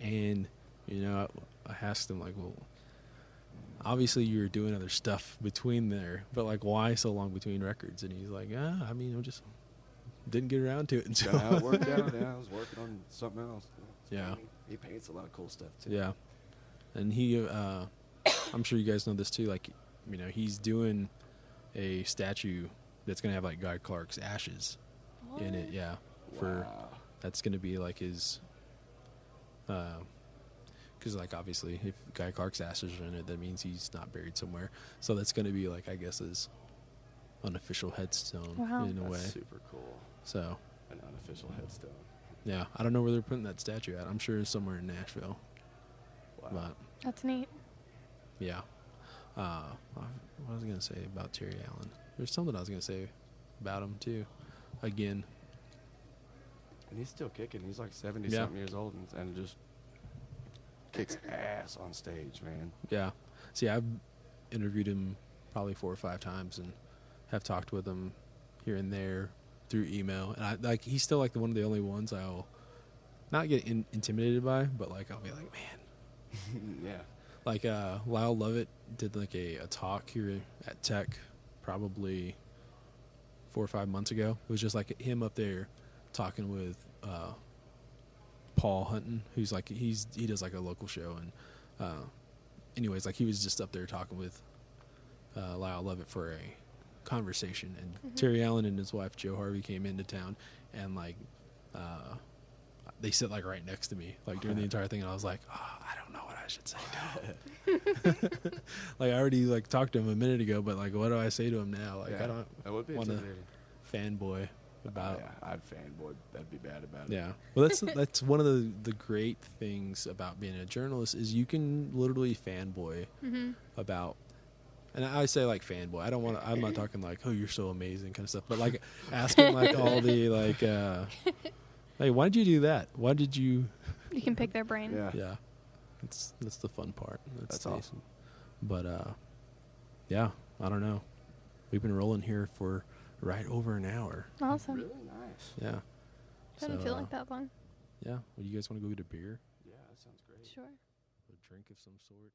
Yeah. And, I asked him like, well, obviously you were doing other stuff between there, but like why so long between records? And he's like, I mean, I just didn't get around to it until That's how it worked out. Yeah, I was working on something else. Yeah. He paints a lot of cool stuff too. Yeah. And he, I'm sure you guys know this too, like, he's doing a statue that's going to have like Guy Clark's ashes in it. Yeah. Wow. That's going to be like his, because like obviously if Guy Clark's ashes are in it, that means he's not buried somewhere. So that's going to be like, I guess, his unofficial headstone in a way. That's super cool. So An unofficial headstone. yeah, I don't know where they're putting that statue at. I'm sure it's somewhere in Nashville. Wow. But That's neat. yeah. What was I going to say about Terry Allen? There's something I was going to say about him too. Again. And he's still kicking. He's like 70-something years old and just kicks ass on stage, man. Yeah. See, I've interviewed him probably 4 or 5 times and have talked with him here and there through email. And he's still like one of the only ones I'll not get intimidated by, but like I'll be like, man. Yeah. Like Lyle Lovett did like a talk here at Tech probably 4 or 5 months ago. It was just like him up there talking with Paul Hunton, who's like he does like a local show, and anyways, like he was just up there talking with Lyle Lovett for a conversation, and Terry Allen and his wife Jo Harvey came into town, and like they sit like right next to me like during the entire thing, and I was like, I don't know what I should say to him. Like I already like talked to him a minute ago, but like what do I say to him now? Like I don't that would be want to intimidating. fanboy about. Yeah, I'd fanboy. That'd be bad about it. Yeah, well, that's one of the great things about being a journalist is you can literally fanboy about. And I say like fanboy. I don't want to. I'm not talking like, oh, you're so amazing kind of stuff. But like asking like all the like, hey, why did you do that? Why did you? You can pick their brain. Yeah. Yeah, That's the fun part. That's the- awesome. But yeah, I don't know. We've been rolling here for right over an hour. Awesome. Really nice. Yeah. Doesn't feel like that long. Yeah. Well, you guys want to go get a beer? Yeah, that sounds great. Sure. A drink of some sort?